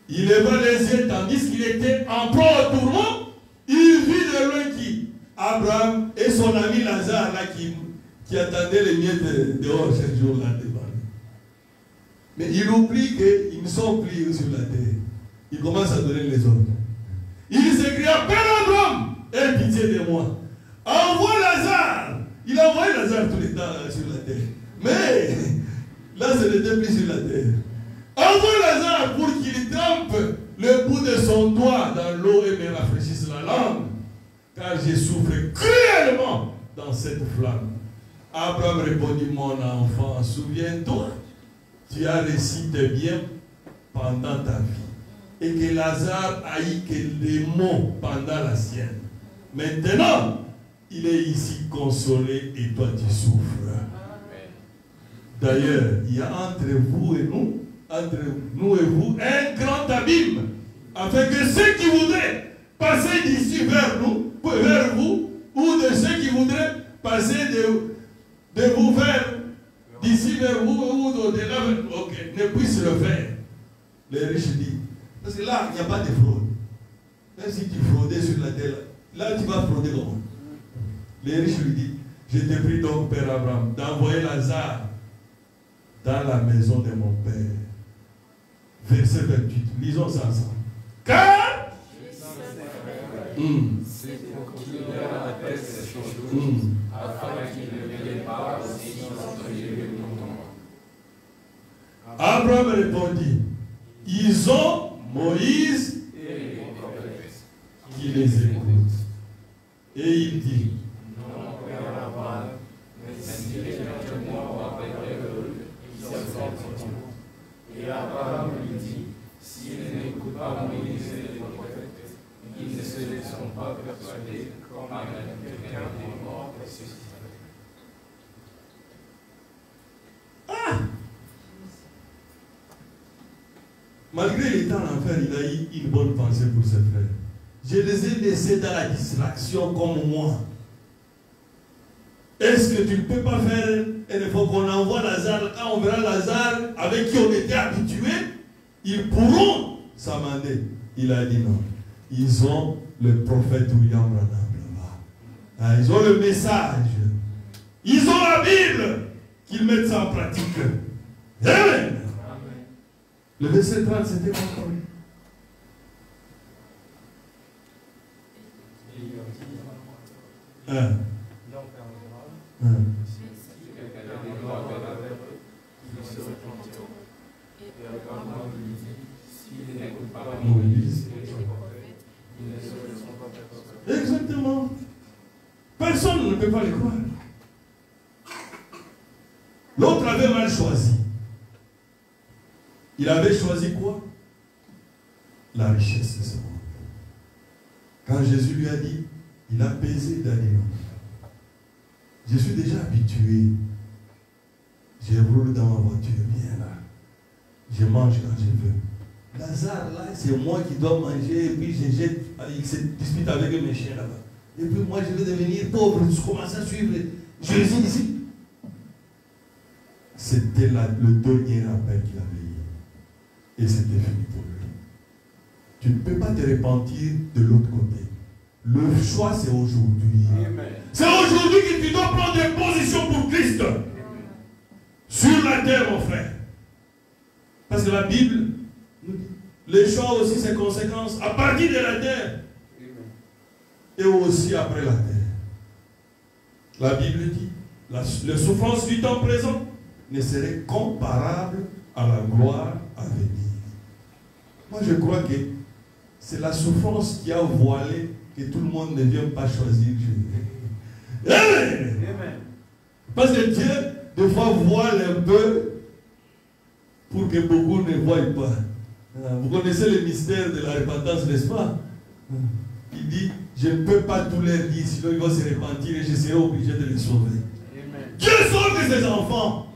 Il leva les yeux tandis qu'il était en proie au tourment. Il vit de loin qui Abraham et son ami Lazare là qui attendait les miettes dehors chaque jour là devant lui. Mais il oublie qu'ils ne sont plus sur la terre. Il commence à donner les ordres. Il s'écria, Père Abraham, aie pitié de moi. Envoie Lazare. Il a envoyé Lazare tout le temps là, sur la terre. Mais là, ce n'était plus sur la terre. Envoie Lazare pour qu'il trempe le bout de son doigt dans l'eau et me rafraîchisse la langue, car j'ai souffert cruellement dans cette flamme. Abraham répondit, mon enfant, souviens-toi, tu as réussi tes biens pendant ta vie, et que Lazare haït que les mots pendant la sienne. Maintenant, il est ici consolé et toi tu souffres. D'ailleurs, il y a entre vous et nous, un grand abîme, afin que ceux qui voudraient passer d'ici vers nous, vers vous, ou de ceux qui voudraient passer de vous vers d'ici vers vous, ou d'au-delà, ne puissent le faire. Les riches disent, parce que là, il n'y a pas de fraude. Même si tu fraudais sur la terre, là tu vas frauder comment? Les riches lui disent, je te prie donc, Père Abraham, d'envoyer Lazare dans la maison de mon Père. Verset 28. Lisons ça ensemble. Car c'est pour qu'il ait la tête ces choses, afin qu'il ne vienne pas aussi dans le lieu de mon nom. Abraham répondit, ils ont Moïse et les prophètes qui les écoutent. Et il dit, non, Père Abraham, mais si éventuellement avec eux, ils s'acceptent. Et Abraham lui dit, s'ils n'écoutent pas Moïse et les prophètes, ils ne se laisseront pas persuader comme quelqu'un des morts ressusciterait. Malgré l'état en enfer, il a eu une bonne pensée pour ses frères. Je les ai laissés dans la distraction comme moi. Est-ce que tu ne peux pas faire un effort qu'on envoie Lazare? Quand on verra Lazare avec qui on était habitué, ils pourront s'amender. Il a dit non. Ils ont le prophète William Branham là-bas. Ils ont le message. Ils ont la Bible. Qu'ils mettent ça en pratique. Amen. Le verset 30, c'était quoi? Exactement. Personne ne peut pas les croire. L'autre avait mal choisi. Il avait choisi quoi? La richesse de ce monde. Quand Jésus lui a dit, il a pesé d'aliments. Je suis déjà habitué. Je roule dans ma voiture, bien là. Je mange quand je veux. Lazare, là, c'est moi qui dois manger, et puis je jette, il se dispute avec mes chiens là-bas. Et puis moi, je vais devenir pauvre, je commence à suivre Jésus ici. C'était le dernier appel qu'il avait eu. Et c'était fini pour lui. Tu ne peux pas te repentir de l'autre côté. Le choix, c'est aujourd'hui. C'est aujourd'hui que tu dois prendre des positions pour Christ. Sur la terre, mon frère. Parce que la Bible nous dit, les choix aussi ses conséquences à partir de la terre et aussi après la terre. La Bible dit, les souffrances du temps présent ne seraient comparables à la gloire à venir. Moi je crois que c'est la souffrance qui a voilé que tout le monde ne vient pas choisir Jésus. Amen. Parce que Dieu, des fois, voile un peu pour que beaucoup ne voient pas. Vous connaissez le mystère de la repentance, n'est-ce pas? Il dit, je ne peux pas tout leur dire, sinon ils vont se repentir et je serai obligé de les sauver. Amen. Dieu sauve ses enfants.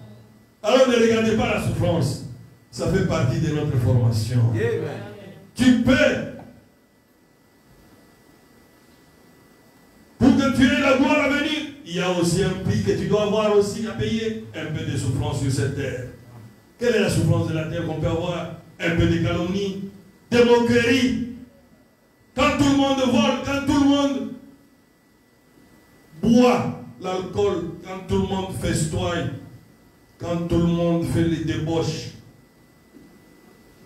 Alors ne regardez pas la souffrance. Ça fait partie de notre formation. Amen. Tu peux, pour que tu aies la gloire à venir, il y a aussi un prix que tu dois avoir aussi à payer. Un peu de souffrance sur cette terre. Quelle est la souffrance de la terre qu'on peut avoir? Un peu de calomnie, de moquerie. Quand tout le monde vole, quand tout le monde boit l'alcool, quand tout le monde festoie, quand tout le monde fait les débauches,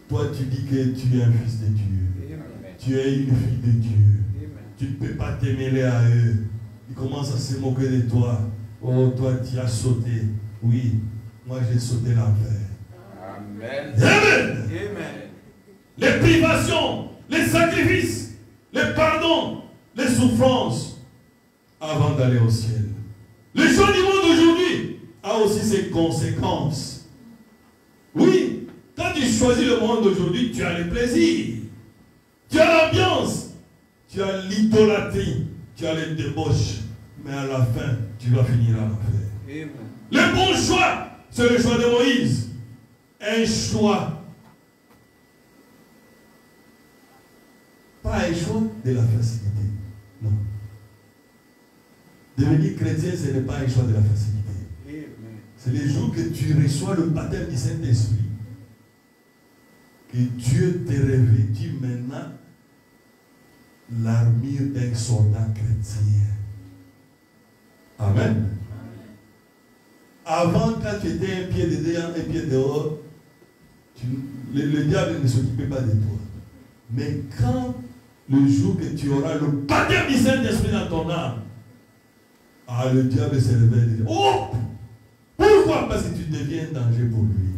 toi tu dis que tu es un fils de Dieu. Amen. Tu es une fille de Dieu. Amen. Tu ne peux pas te mêler à eux. Ils commencent à se moquer de toi. Oh, toi tu as sauté. Oui, moi j'ai sauté l'enfer. Amen. Amen. Amen. Les privations, les sacrifices, les pardons, les souffrances avant d'aller au ciel. Le choix du monde d'aujourd'hui a aussi ses conséquences. Oui, quand tu choisis le monde d'aujourd'hui, tu as le plaisir, tu as l'ambiance, tu as l'idolâtrie, tu as les débauches, mais à la fin, tu vas finir à l'enfer. Le bon choix, c'est le choix de Moïse. Un choix. Pas un choix de la facilité. Non. Devenir chrétien, ce n'est pas un choix de la facilité. C'est le jour que tu reçois le baptême du Saint-Esprit. Que Dieu te revêtit maintenant l'armure d'un soldat chrétien. Amen. Avant, quand tu étais un pied dedans, un pied dehors, le diable ne s'occupait pas de toi. Mais quand le jour que tu auras le baptême du Saint-Esprit dans ton âme, le diable se réveille et dit, oh! Pourquoi? Parce que tu deviens un danger pour lui.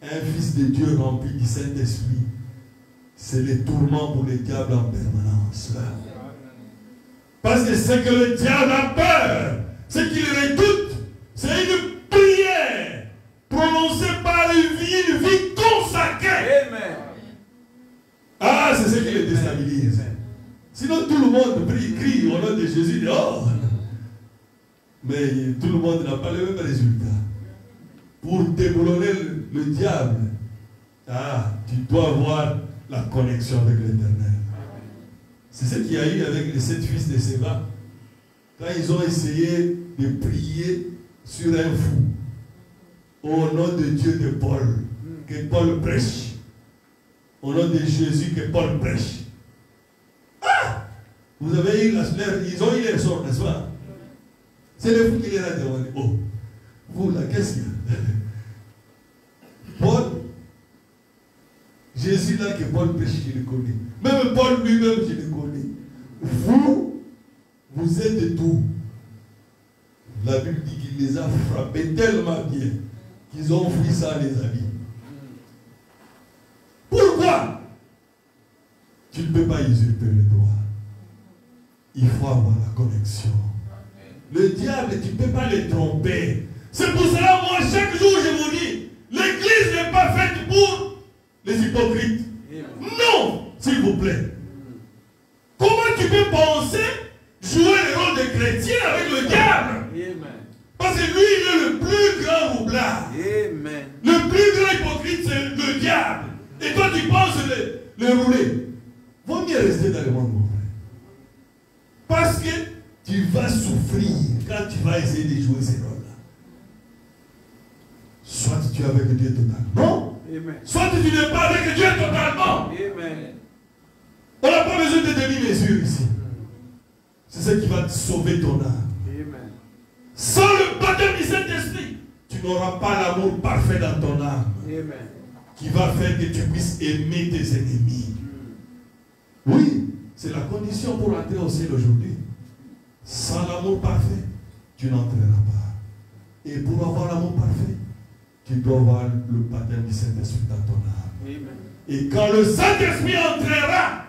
Un fils de Dieu rempli du Saint-Esprit, c'est le tourment pour le diable en permanence. Parce que ce que le diable a peur, c'est qu'il redoute, c'est une prière prononcée par une vie consacrée. Amen. C'est ce qui le déstabilise. Sinon tout le monde crie au nom de Jésus dehors. Mais tout le monde n'a pas le même résultat. Pour déboulonner le diable, tu dois avoir la connexion avec l'Éternel. C'est ce qu'il y a eu avec les 7 fils de Séba. Quand ils ont essayé de prier sur un fou, au nom de Dieu de Paul, que Paul prêche. Au nom de Jésus que Paul prêche. Vous avez eu ils ont eu les sorts, n'est-ce pas? C'est le fou qui les a demandé. Oh, vous là, qu'est-ce qu'il y a? Paul, Jésus là que Paul prêche, je le connais. Même Paul lui-même, je le connais. Vous êtes tout. La Bible dit qu'il les a frappés tellement bien qu'ils ont fui ça les habits. Pourquoi? Tu ne peux pas usurper le droit. Il faut avoir la connexion. Le diable, tu ne peux pas le tromper. C'est pour cela, moi, chaque jour, je vous dis, l'église n'est pas faite pour les hypocrites. Non, s'il vous plaît. Comment tu peux penser jouer le rôle de chrétien avec le diable? Parce que lui, il est le plus grand roublard. Le plus grand hypocrite, c'est le diable. Et toi, tu penses le rouler. Vaut mieux rester dans le monde, mon frère. Parce que tu vas souffrir quand tu vas essayer de jouer ces rôles-là. Soit tu es avec Dieu totalement, soit tu n'es pas avec Dieu totalement. On n'a pas besoin de demi-mesure ici. C'est ce qui va te sauver ton âme. Sans le baptême du Saint-Esprit, tu n'auras pas l'amour parfait dans ton âme. qui va faire que tu puisses aimer tes ennemis. Oui, c'est la condition pour entrer au ciel aujourd'hui. Sans l'amour parfait, tu n'entreras pas. Et pour avoir l'amour parfait, tu dois avoir le baptême du Saint-Esprit dans ton âme. Amen. Et quand le Saint-Esprit entrera,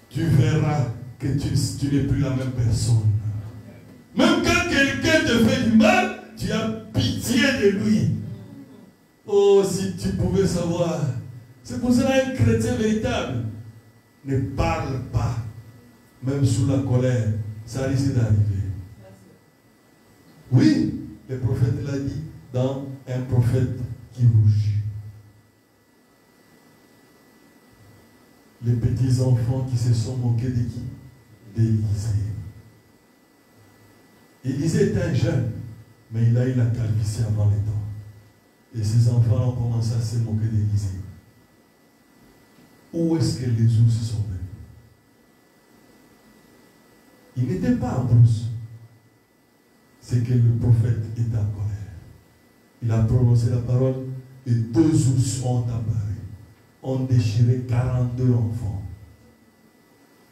tu verras que tu n'es plus la même personne. Même quand quelqu'un te fait du mal, tu as pitié de lui. Oh, si tu pouvais savoir. C'est pour cela qu'un chrétien véritable ne parle pas, même sous la colère. Ça risque d'arriver. Oui, le prophète l'a dit dans un prophète qui rougit. Les petits enfants qui se sont moqués de qui? D'Élisée. Élisée était un jeune, mais il a eu la calvitie avant les temps. Et ses enfants ont commencé à se moquer d'Élisée. Où est-ce que les ours sont venus? Il n'était pas en brousse. C'est que le prophète était en colère. Il a prononcé la parole et 2 ours ont apparu. Ont déchiré 42 enfants.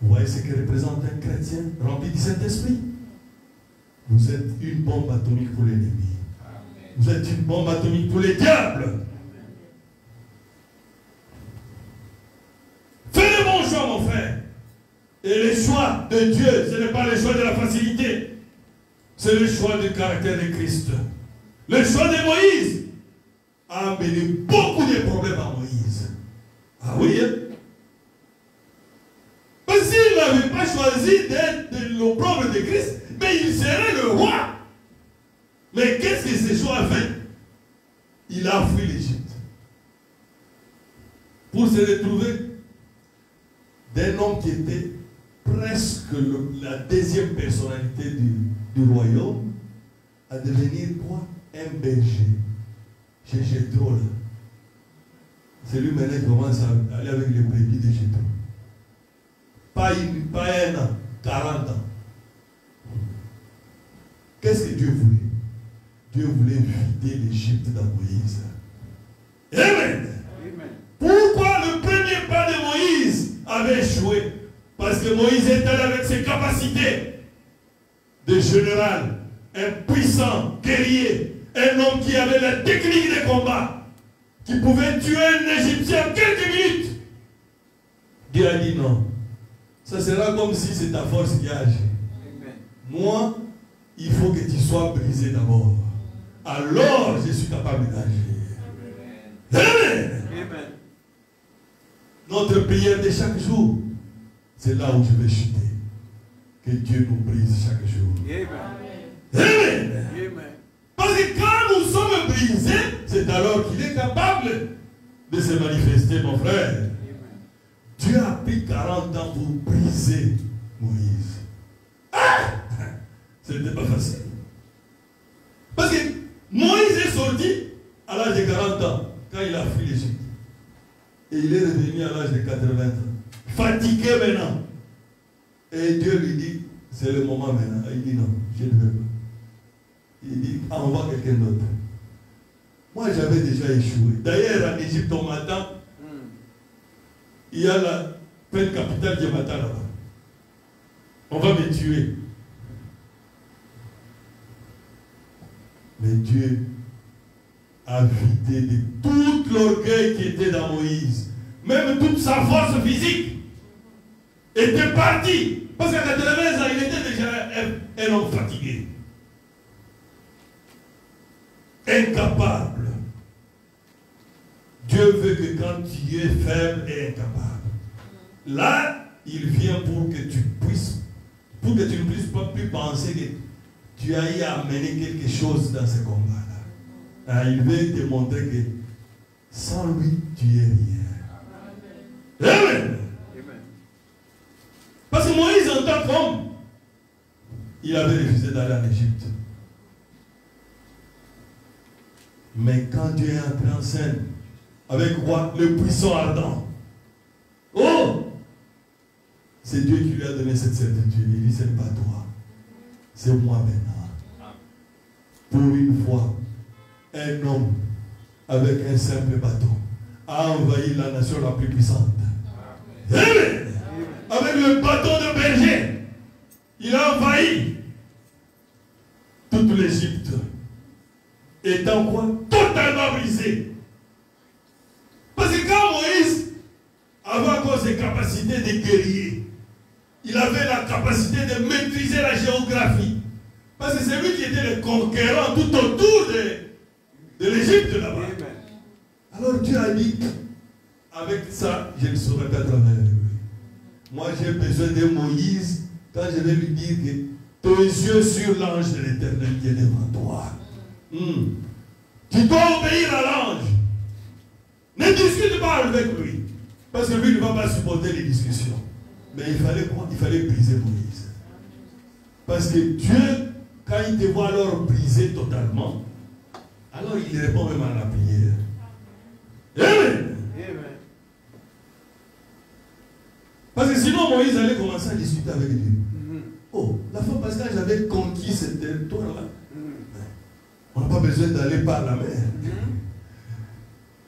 Vous voyez ce que représente un chrétien rempli du Saint-Esprit? Vous êtes une bombe atomique pour l'ennemi. Vous êtes une bombe atomique pour les diables. Fais le bon choix, mon frère. Et le choix de Dieu, ce n'est pas le choix de la facilité. C'est le choix du caractère de Christ. Le choix de Moïse a amené beaucoup de problèmes à Moïse. Ah oui, hein? Parce qu'il n'avait pas choisi d'être l'opprobre de Christ, mais il serait le roi. Mais qu'est-ce que ce choix a fait? Il a fui l'Égypte. Pour se retrouver d'un homme qui était presque la deuxième personnalité du royaume, à devenir quoi? Un berger. Chez Jéthro, là. C'est lui maintenant qui commence à aller avec les brebis de Jéthro. Pas un an, 40 ans. Qu'est-ce que Dieu voulait? Dieu voulait vider l'Égypte dans Moïse. Amen. Amen. Pourquoi le premier pas de Moïse avait échoué? Parce que Moïse était avec ses capacités de général, un puissant guerrier, un homme qui avait la technique de combat, qui pouvait tuer un Égyptien en quelques minutes. Dieu a dit non. Ça sera comme si c'est ta force qui a agi. Moi, il faut que tu sois brisé d'abord. Alors, je suis capable d'agir. Amen. Amen. Notre prière de chaque jour, c'est là où je vais chuter. Que Dieu nous brise chaque jour. Amen. Amen. Amen. Parce que quand nous sommes brisés, c'est alors qu'il est capable de se manifester, mon frère. Amen. Dieu a pris 40 ans pour briser Moïse. Ah! Ce n'était pas facile. Parce que Moïse est sorti à l'âge de 40 ans, quand il a fui l'Égypte. Et il est revenu à l'âge de 80 ans. Fatigué maintenant. Et Dieu lui dit, c'est le moment maintenant. Il dit non, je ne veux pas. Il dit, envoie quelqu'un d'autre. Moi, j'avais déjà échoué. D'ailleurs, en Égypte, on m'attend. Il y a la peine capitale qui m'attend là-bas. On va me tuer. Mais Dieu a vidé de tout l'orgueil qui était dans Moïse. Même toute sa force physique était partie. Parce qu'à 80 ans, il était déjà un homme fatigué. Incapable. Dieu veut que quand tu es faible et incapable, là, il vient pour que tu puisses, pour que tu ne puisses pas plus penser que tu as eu à amener quelque chose dans ce combat-là. Il veut te montrer que sans lui, tu es rien. Amen. Parce que Moïse, en tant qu'homme, il avait refusé d'aller en Égypte. Mais quand Dieu est entré en scène, avec quoi? Le puissant ardent. Oh! C'est Dieu qui lui a donné cette certitude. Il dit, ce n'est pas toi. C'est moi maintenant. Pour une fois, un homme avec un simple bateau, a envahi la nation la plus puissante. Amen. Avec le bateau de berger, il a envahi toute l'Égypte, étant quoi? Totalement brisé. Parce que quand Moïse avait encore ses capacités de guerrier, il avait la capacité de maîtriser la géographie. Parce que c'est lui qui était le conquérant tout autour de l'Égypte là-bas. Alors Dieu a dit, avec ça, je ne saurais pas travailler avec lui. Moi j'ai besoin de Moïse quand je vais lui dire que tes yeux sur l'ange de l'Éternel qui est devant toi. Tu dois obéir à l'ange. Ne discute pas avec lui. Parce que lui ne va pas supporter les discussions. Mais il fallait quoi? Il fallait briser Moïse. Parce que Dieu, quand il te voit alors brisé totalement, alors il répond même à la prière. Amen. Amen. Parce que sinon Moïse allait commencer à discuter avec Dieu. Oh, la fois passée j'avais conquis ce territoire-là. On n'a pas besoin d'aller par la mer.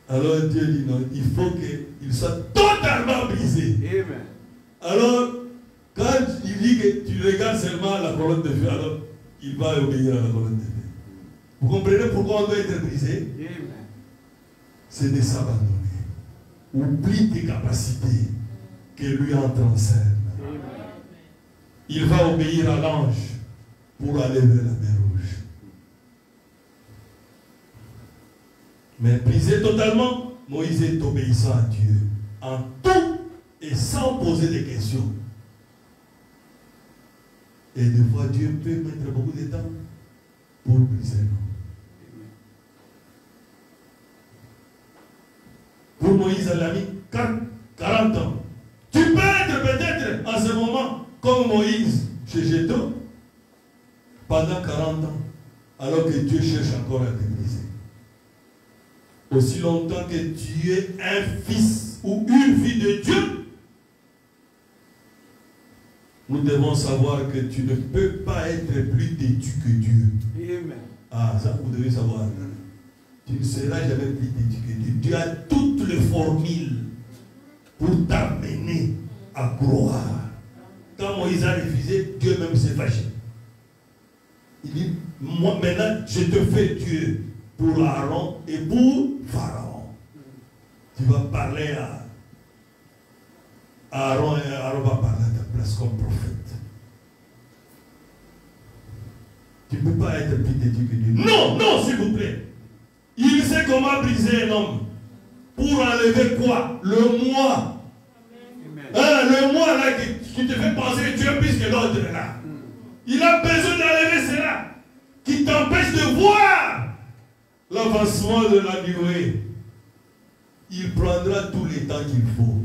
Alors Dieu dit non, il faut qu'il soit totalement brisé. Amen. Alors, quand il dit que tu regardes seulement la colonne de feu, alors il va obéir à la colonne de feu. Vous comprenez pourquoi on doit être brisé? C'est de s'abandonner. Oublie tes capacités que lui entre en scène. Il va obéir à l'ange pour aller vers la mer Rouge. Mais brisé totalement, Moïse est obéissant à Dieu en tout et sans poser de questions. Et des fois, Dieu peut mettre beaucoup de temps pour briser l'homme. Pour Moïse, elle a mis 40 ans. Tu peux être peut-être en ce moment comme Moïse chez Jéthro pendant 40 ans, alors que Dieu cherche encore à te briser. Aussi longtemps que tu es un fils ou une fille de Dieu, nous devons savoir que tu ne peux pas être plus têtu que Dieu. Amen. Ah, ça vous devez savoir. Tu ne seras jamais plus têtu que Dieu. Dieu a toutes les formules pour t'amener à gloire. Quand Moïse a refusé, Dieu même s'est fâché. Il dit, moi maintenant je te fais Dieu pour Aaron et pour Pharaon. Tu vas parler à Aaron et Aaron va parler à ta place comme prophète. Tu ne peux pas être plus têtu que Dieu. Non, non, s'il vous plaît. Il sait comment briser un homme. Pour enlever quoi? Le moi. Le moi là qui te fait penser que tu es plus que l'autre là. Il a besoin d'enlever cela qui t'empêche de voir l'avancement de la durée. Il prendra tout le temps qu'il faut.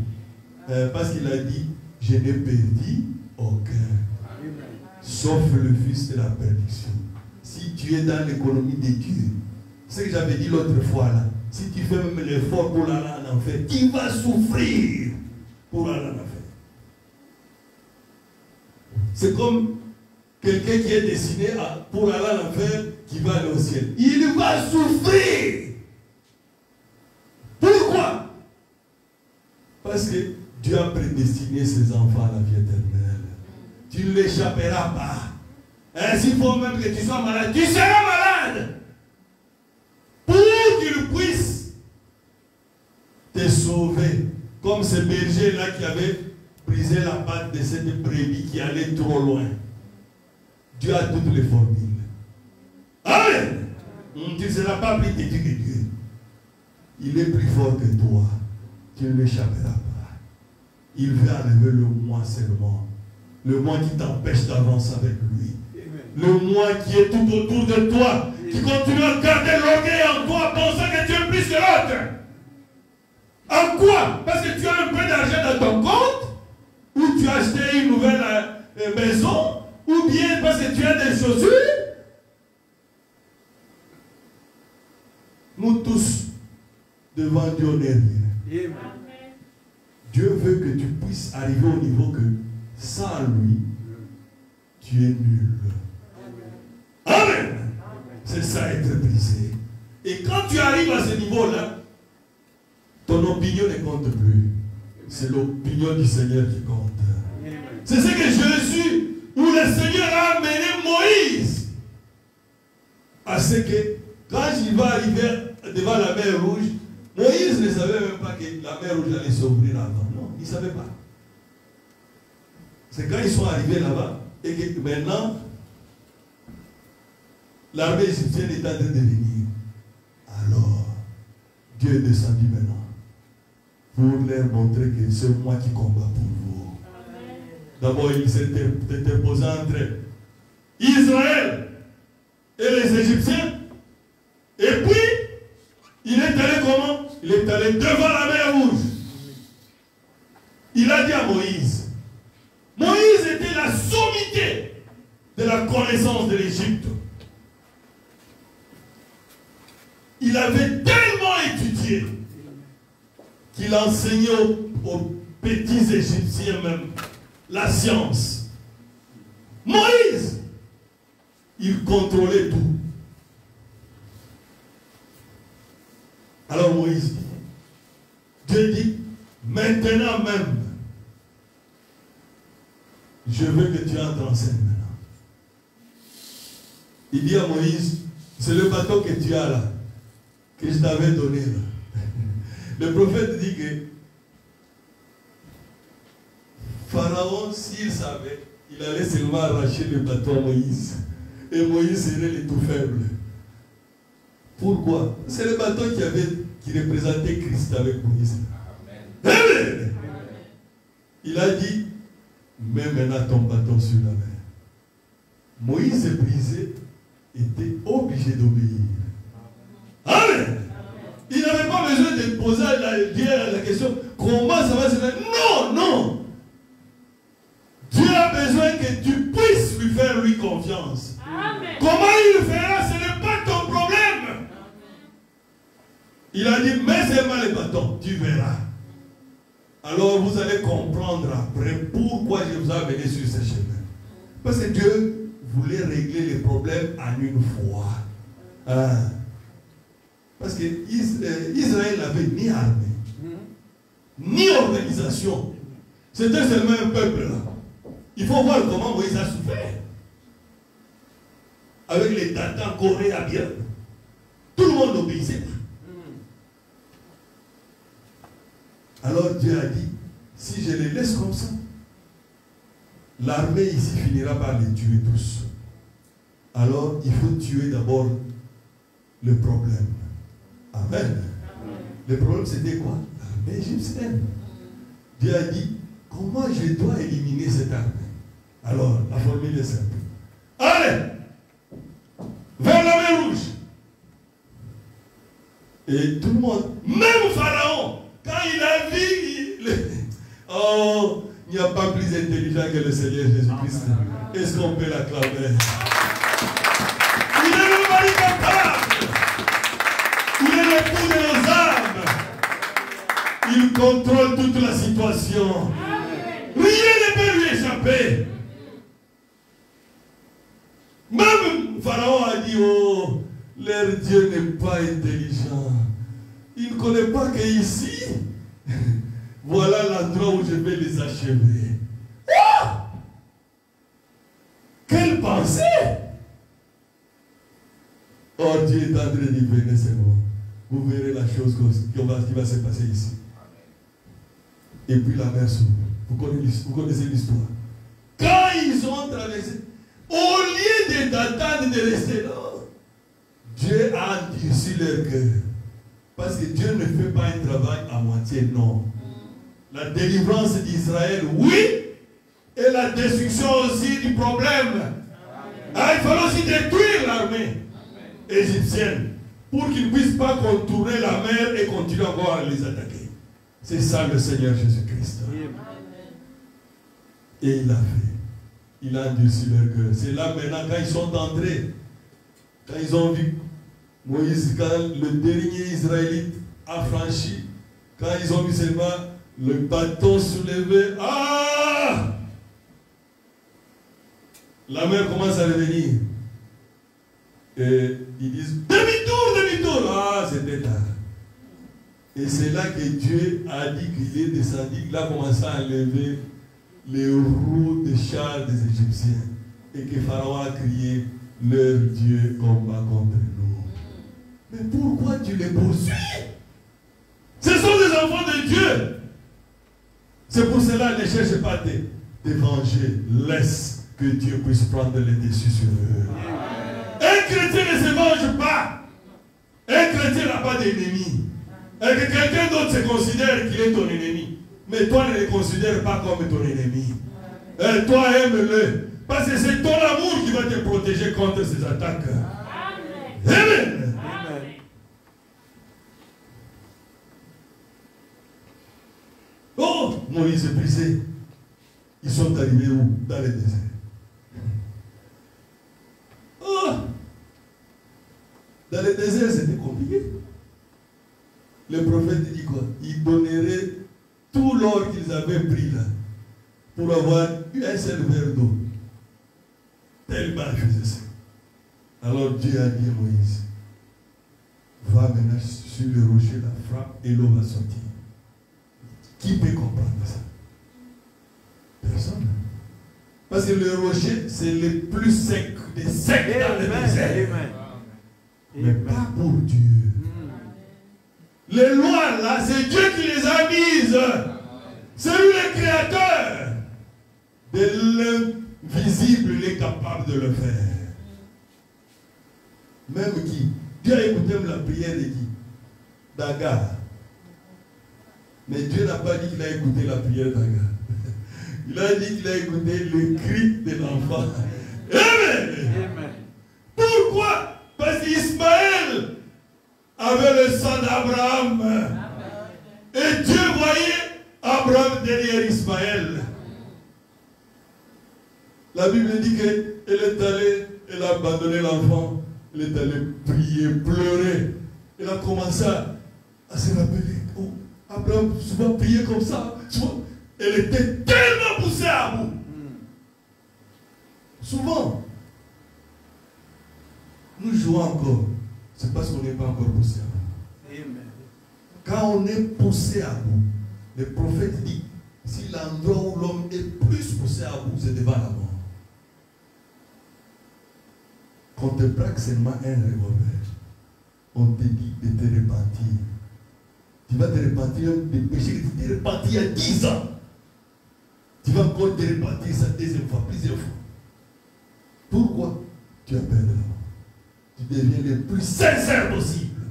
Parce qu'il a dit, je n'ai perdu aucun. Sauf le fils de la perdition. Si tu es dans l'économie de Dieu, ce que j'avais dit l'autre fois là, si tu fais même l'effort pour aller en enfer, tu vas souffrir pour aller en enfer. C'est comme quelqu'un qui est destiné pour aller en enfer, qui va aller au ciel. Il va souffrir. Pourquoi? Parce que Dieu a prédestiné ses enfants à la vie éternelle. Tu ne l'échapperas pas. S'il faut même que tu sois malade, tu seras malade. Pour qu'il puisse te sauver. Comme ce berger-là qui avait brisé la patte de cette brebis qui allait trop loin. Dieu a toutes les formules. Amen. Tu ne seras pas plus têtu que Dieu. Il est plus fort que toi. Tu ne l'échapperas pas. Il veut enlever le moi seulement. Le moi qui t'empêche d'avancer avec lui. Le moi qui est tout autour de toi. Qui continue à garder l'orgueil en toi, pensant que tu es plus que l'autre. En quoi? Parce que tu as un peu d'argent dans ton compte, ou tu as acheté une nouvelle maison, ou bien parce que tu as des chaussures. Nous tous, devant Dieu, on est rien. Dieu veut que tu puisses arriver au niveau que, sans lui, tu es nul. Amen. C'est ça être brisé. Et quand tu arrives à ce niveau-là, ton opinion ne compte plus. C'est l'opinion du Seigneur qui compte. C'est ce que Jésus, où le Seigneur a amené Moïse, à ce que quand il va arriver devant la mer Rouge, Moïse ne savait même pas que la mer Rouge allait s'ouvrir avant. Non, il ne savait pas. C'est quand ils sont arrivés là-bas et que maintenant, l'armée égyptienne est en train de venir. Alors, Dieu est descendu maintenant pour leur montrer que c'est moi qui combat pour vous. D'abord, il s'est interposé entre Israël et les Égyptiens. Et puis, il est allé comment? Il est allé devant la mer Rouge. Il a dit à Moïse, Moïse était la sommité de la connaissance de l'Égypte. Il avait tellement étudié qu'il enseignait aux petits Égyptiens même la science. Moïse, il contrôlait tout. Alors Moïse dit, Dieu dit, maintenant même, je veux que tu entres en scène maintenant. Il dit à Moïse, c'est le bateau que tu as là, que je t'avais donné là. Le prophète dit que Pharaon, s'il savait, il allait seulement arracher le bateau à Moïse. Et Moïse serait le tout faible. Pourquoi? C'est le bateau qui représentait Christ avec Moïse. Amen. Amen. Il a dit, mets maintenant ton bateau sur la mer. Moïse brisé était obligé d'obéir. Amen. Il n'avait pas besoin de poser la question, comment ça va se faire? Non, non. Dieu a besoin que tu puisses lui faire confiance. Amen. Comment il le fera, ce n'est pas ton problème. Il a dit, mets seulement les bâtons, tu verras. Alors vous allez comprendre après pourquoi je vous ai amené sur ce chemin. Parce que Dieu voulait régler les problèmes en une fois. Hein? Parce que Israël n'avait ni armée, ni organisation. C'était seulement un peuple là. Il faut voir comment Moïse a souffert. Avec les tatans corés à bien. Tout le monde obéissait. Alors Dieu a dit, si je les laisse comme ça, l'armée ici finira par les tuer tous. Alors il faut tuer d'abord le problème. Amen. Le problème c'était quoi? L'armée égyptienne. Dieu a dit, comment je dois éliminer cette armée? Alors la formule est simple. Allez, vers la mer Rouge. Et tout le monde, même Pharaon, quand il a vu, oh, il n'y a pas plus intelligent que le Seigneur Jésus-Christ. Est-ce qu'on peut l'acclamer? Il est le mari capable. Il est l'époux de nos âmes. Il contrôle toute la situation. Rien ne peut lui échapper. Même Pharaon a dit, oh, leur Dieu n'est pas intelligent. Il ne connaît pas qu'ici, voilà l'endroit où je vais les achever. Oh! Quelle pensée! Oh, Dieu est en train d'y venir, c'est bon. Vous verrez la chose qui va se passer ici. Et puis la mer s'ouvre. Vous connaissez l'histoire. Quand ils ont traversé, au lieu d'attendre de rester là, Dieu a endurci leur cœur. Parce que Dieu ne fait pas un travail à moitié, non. La délivrance d'Israël, oui, et la destruction aussi du problème. Ah, il fallait aussi détruire l'armée égyptienne pour qu'ils ne puissent pas contourner la mer et continuer encore à les attaquer. C'est ça le Seigneur Jésus-Christ. Et il a fait. Il a endurci leur cœur. C'est là maintenant quand ils sont entrés, quand ils ont vu Moïse, quand le dernier Israélite a franchi, quand ils ont vu seulement le bâton soulevé, ah! La mer commence à revenir. Et ils disent, demi-tour, tôt, là, c'était tard. Et c'est là que Dieu a dit qu'il est descendu, il a commencé à enlever les roues des chars des Égyptiens. Et que Pharaon a crié, leur Dieu combat contre nous. Mais pourquoi tu les poursuis? Ce sont des enfants de Dieu. C'est pour cela, ne cherche pas à te venger. Laisse que Dieu puisse prendre les dessus sur eux. Un chrétien ne se venge pas. Un chrétien n'a pas d'ennemi. Et que quelqu'un d'autre se considère qu'il est ton ennemi. Mais toi ne le considères pas comme ton ennemi. Et toi aime-le. Parce que c'est ton amour qui va te protéger contre ces attaques. Amen. Amen. Oh, Moïse est brisé. Ils sont arrivés où? Dans le désert. Oh, dans le désert, c'était compliqué. Le prophète dit quoi? Il donnerait tout l'or qu'ils avaient pris là pour avoir un seul verre d'eau. Tellement il faisait ça. Alors Dieu a dit à Moïse, va maintenant sur le rocher, la frappe et l'eau va sortir. Qui peut comprendre ça? Personne. Parce que le rocher, c'est le plus sec des secs dans le désert. Mais pas pour Dieu. Les lois là, c'est Dieu qui les a mises. C'est lui le créateur. De l'invisible, il est capable de le faire. Même qui? Dieu a écouté la prière de qui? d'Agar. Mais Dieu n'a pas dit qu'il a écouté la prière d'Agar. Il a dit qu'il a écouté le cri de l'enfant. Amen. Amen. Pourquoi? Parce qu'Ismaël avait le sang d'Abraham. Et Dieu voyait Abraham derrière Ismaël. La Bible dit qu'elle est allée, elle a abandonné l'enfant, elle est allée prier, pleurer. Elle a commencé à se rappeler. Oh, Abraham souvent priait comme ça. Souvent, elle était tellement poussée à bout. Souvent, nous jouons encore. C'est parce qu'on n'est pas encore poussé à bout. Amen. Quand on est poussé à bout, le prophète dit, si l'endroit où l'homme est plus poussé à bout, c'est devant la mort. Quand on te braque seulement un revolver, on te dit de te repentir. Tu vas te repentir des péchés que tu t'es repenti il y a 10 ans. Tu vas encore te repentir ça deuxième fois, plusieurs fois. Pourquoi? Tu as peur de la mort. Tu deviens le plus sincère possible.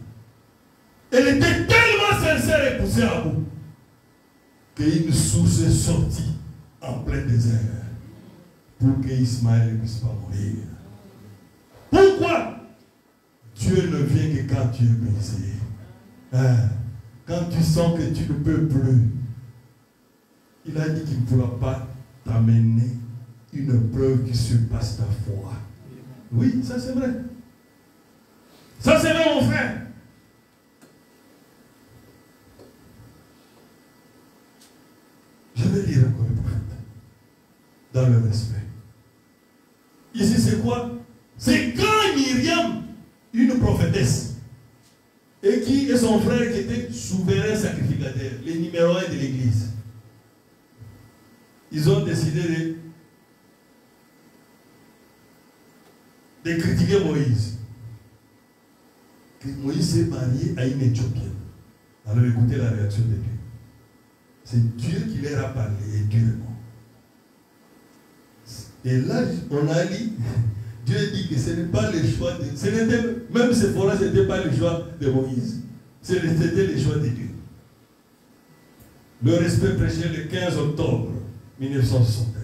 Elle était tellement sincère et poussée à bout qu'une source est sortie en plein désert pour qu'Ismaël ne puisse pas mourir. Pourquoi? Dieu ne vient que quand tu es brisé. Quand tu sens que tu ne peux plus, il a dit qu'il ne pourra pas t'amener une preuve qui surpasse ta foi. Oui, ça c'est vrai. Ça c'est vrai, mon frère. Je vais lire encore le prophète. Dans le respect. Ici c'est quoi? C'est quand Myriam, une prophétesse, et qui est son frère qui était souverain sacrificateur, les numéros 1 de l'église. Ils ont décidé de critiquer Moïse. Que Moïse s'est marié à une Éthiopienne. Alors écoutez la réaction de Dieu. C'est Dieu qui leur a parlé et Dieu est mort. Et là, on a dit, Dieu dit que ce n'est pas le choix de... Même Séphora, ce n'était pas le choix de Moïse. C'était le choix de Dieu. Le respect prêché le 15 octobre 1961.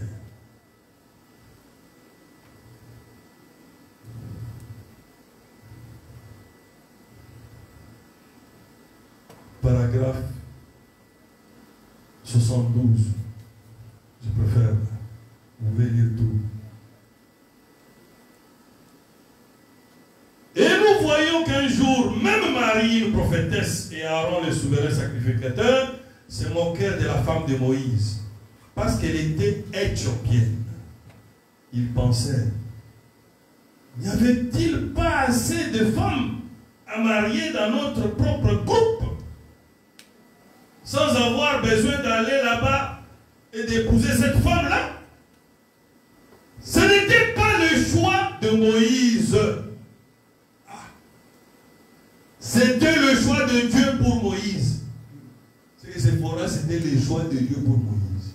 Paragraphe 72. Je préfère. Vous pouvez lire tout. Et nous voyons qu'un jour, même Marie, une prophétesse, et Aaron, le souverain sacrificateur, se moquèrent de la femme de Moïse. Parce qu'elle était éthiopienne. Ils pensaient, n'y avait-il pas assez de femmes à marier dans notre propre groupe, sans avoir besoin d'aller là-bas et d'épouser cette femme-là. Ce n'était pas le choix de Moïse. C'était le choix de Dieu pour Moïse. Séphora, c'était le choix de Dieu pour Moïse.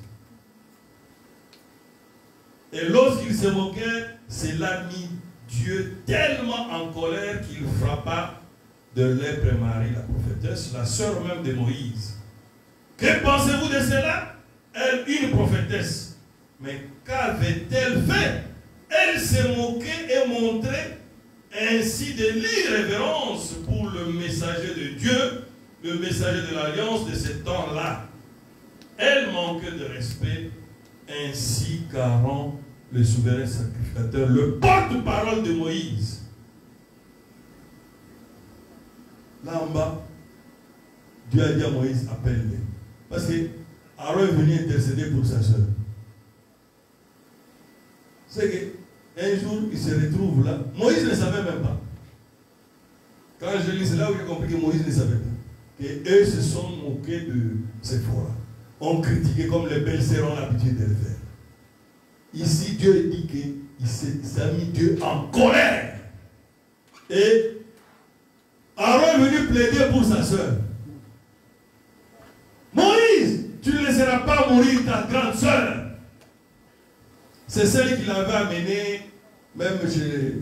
Et lorsqu'il se moquait, cela mit Dieu tellement en colère qu'il frappa de lèpre Marie, la prophétesse, la sœur même de Moïse. Que pensez-vous de cela? Elle, une prophétesse. Mais qu'avait-elle fait? Elle s'est moquée et montrait ainsi de l'irrévérence pour le messager de Dieu, le messager de l'alliance de ce temps-là. Elle manquait de respect, ainsi qu'Aaron, le souverain sacrificateur, le porte-parole de Moïse. Là en bas, Dieu a dit à Moïse, appelle-les. Parce que Aaron est venu intercéder pour sa soeur. C'est qu'un jour, il se retrouve là. Moïse ne savait même pas. Quand je lis, c'est là où j'ai compris que Moïse ne savait pas. Et eux se sont moqués de Séphora. On critiquait comme les belles-sœurs ont l'habitude de le faire. Ici, Dieu dit qu'il s'est mis Dieu en colère. Et Aaron est venu plaider pour sa soeur. Moïse, tu ne laisseras pas mourir ta grande soeur. C'est celle qui l'avait amenée même chez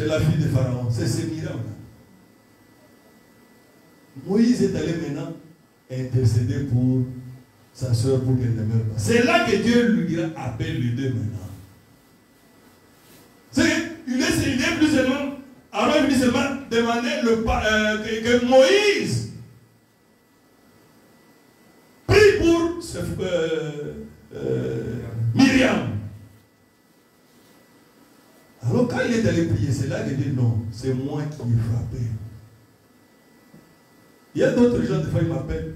la fille de Pharaon. C'est Myriam. Moïse est allé maintenant intercéder pour sa soeur pour qu'elle ne meure pas. C'est là que Dieu lui dira, appelle les deux maintenant. Il laisse l'idée plus seulement, alors il dit seulement demander que Moïse prie pour Myriam. Alors quand il est allé prier, c'est là qu'il dit non, c'est moi qui ai frappé. Il y a d'autres gens, des fois ils m'appellent,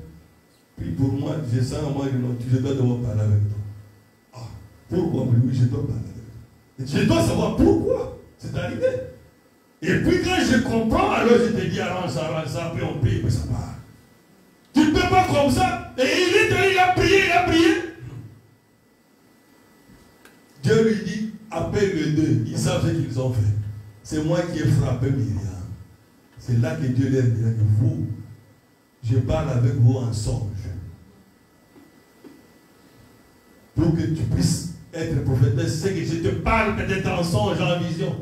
prie pour moi, je sens moi, je dois devoir parler avec toi. Ah, pourquoi? Oui, je dois parler avec toi. Je dois savoir pourquoi c'est arrivé. Et puis quand je comprends, alors je te dis, arrange ça, après on prie, puis ça part. Tu ne peux pas comme ça. Et il a prié. Dieu lui dit, appelle les deux. Ils savent ce qu'ils ont fait. C'est moi qui ai frappé Myriam. C'est là que Dieu leur dit, vous, je parle avec vous en songe. Pour que tu puisses être prophétesse, c'est que je te parle peut-être en songe, en vision.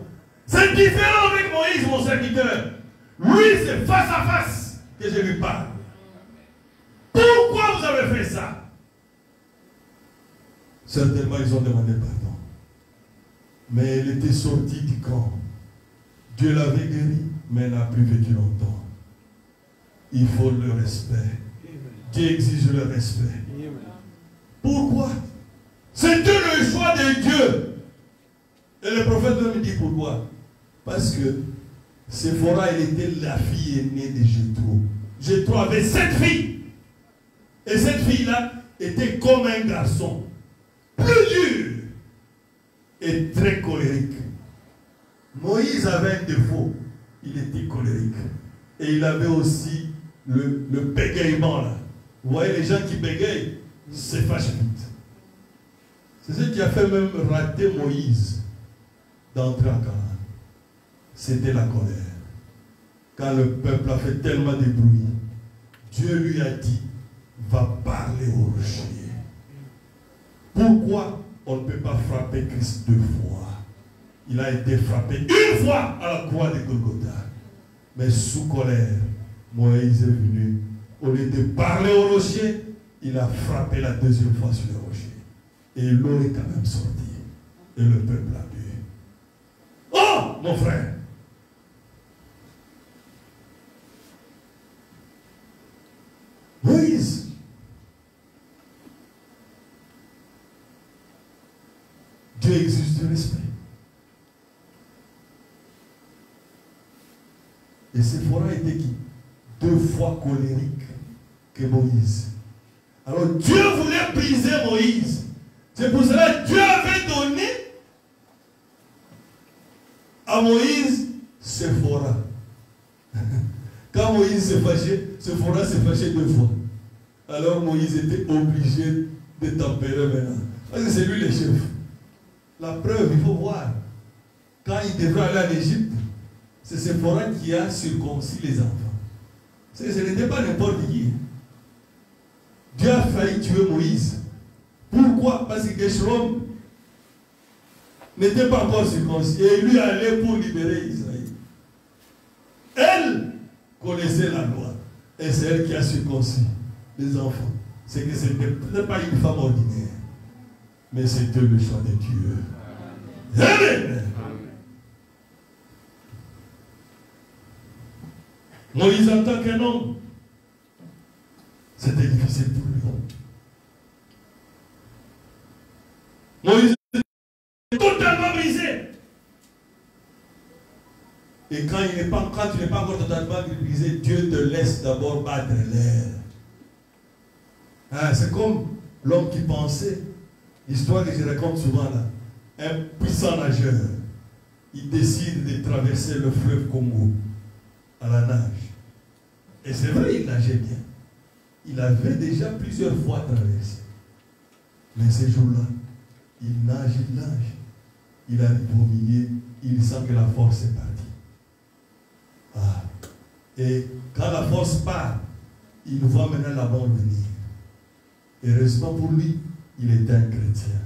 C'est différent avec Moïse, mon serviteur. Lui, c'est face à face que je lui parle. Pourquoi vous avez fait ça? Certainement, ils ont demandé pardon. Mais elle était sortie du camp. Dieu l'avait guéri, mais elle n'a plus vécu longtemps. Il faut le respect. Dieu exige le respect. Pourquoi? C'était le choix de Dieu. Et le prophète me dit pourquoi? Parce que Séphora, elle était la fille aînée de Jéthro. Jéthro avait 7 filles. Et cette fille-là était comme un garçon. Plus dur et très colérique. Moïse avait un défaut. Il était colérique. Et il avait aussi le bégaiement là. Vous voyez les gens qui bégayent, c'est fâche vite. C'est ce qui a fait même rater Moïse d'entrer en Canaan. C'était la colère. Quand le peuple a fait tellement de bruit, Dieu lui a dit, va parler au rocher. Pourquoi on ne peut pas frapper Christ 2 fois? Il a été frappé une fois à la croix de Golgotha. Mais sous colère, Moïse est venu. Au lieu de parler au rocher, il a frappé la 2e fois sur le rocher. Et l'eau est quand même sortie. Et le peuple a bu. Oh, mon frère! Moïse, Dieu exige du respect. Et Séphora était qui? 2 fois colérique que Moïse. Alors Dieu voulait briser Moïse. C'est pour cela que Dieu avait donné à Moïse Séphora. Quand Moïse s'est fâché, ce Pharaon s'est fâché 2 fois. Alors Moïse était obligé de tempérer maintenant. Parce que c'est lui le chef. La preuve, il faut voir. Quand il devrait aller en Égypte, c'est ce Pharaon qui a circoncis les enfants. Ce n'était pas n'importe qui. Dieu a failli tuer Moïse. Pourquoi? Parce que Geshlom n'était pas encore circoncis. Et lui allait pour libérer Israël. Elle connaissait la loi. Et c'est elle qui a circoncis les enfants. C'est que ce n'était pas une femme ordinaire. Mais c'était le choix de Dieu. Amen. Moïse en tant qu'un homme, c'était difficile pour lui. Moïse est totalement brisé. Et quand tu n'es pas encore totalement brisé, Dieu te laisse d'abord battre l'air. Ah, c'est comme l'homme qui pensait, l'histoire que je raconte souvent là, un puissant nageur, il décide de traverser le fleuve Congo à la nage. Et c'est vrai, il nageait bien. Il avait déjà plusieurs fois traversé. Mais ce jour-là, il nage. Il arrive au milieu, il sent que la force est partie. Ah. Et quand la force part, il voit maintenant la mort venir. Heureusement pour lui, il était un chrétien.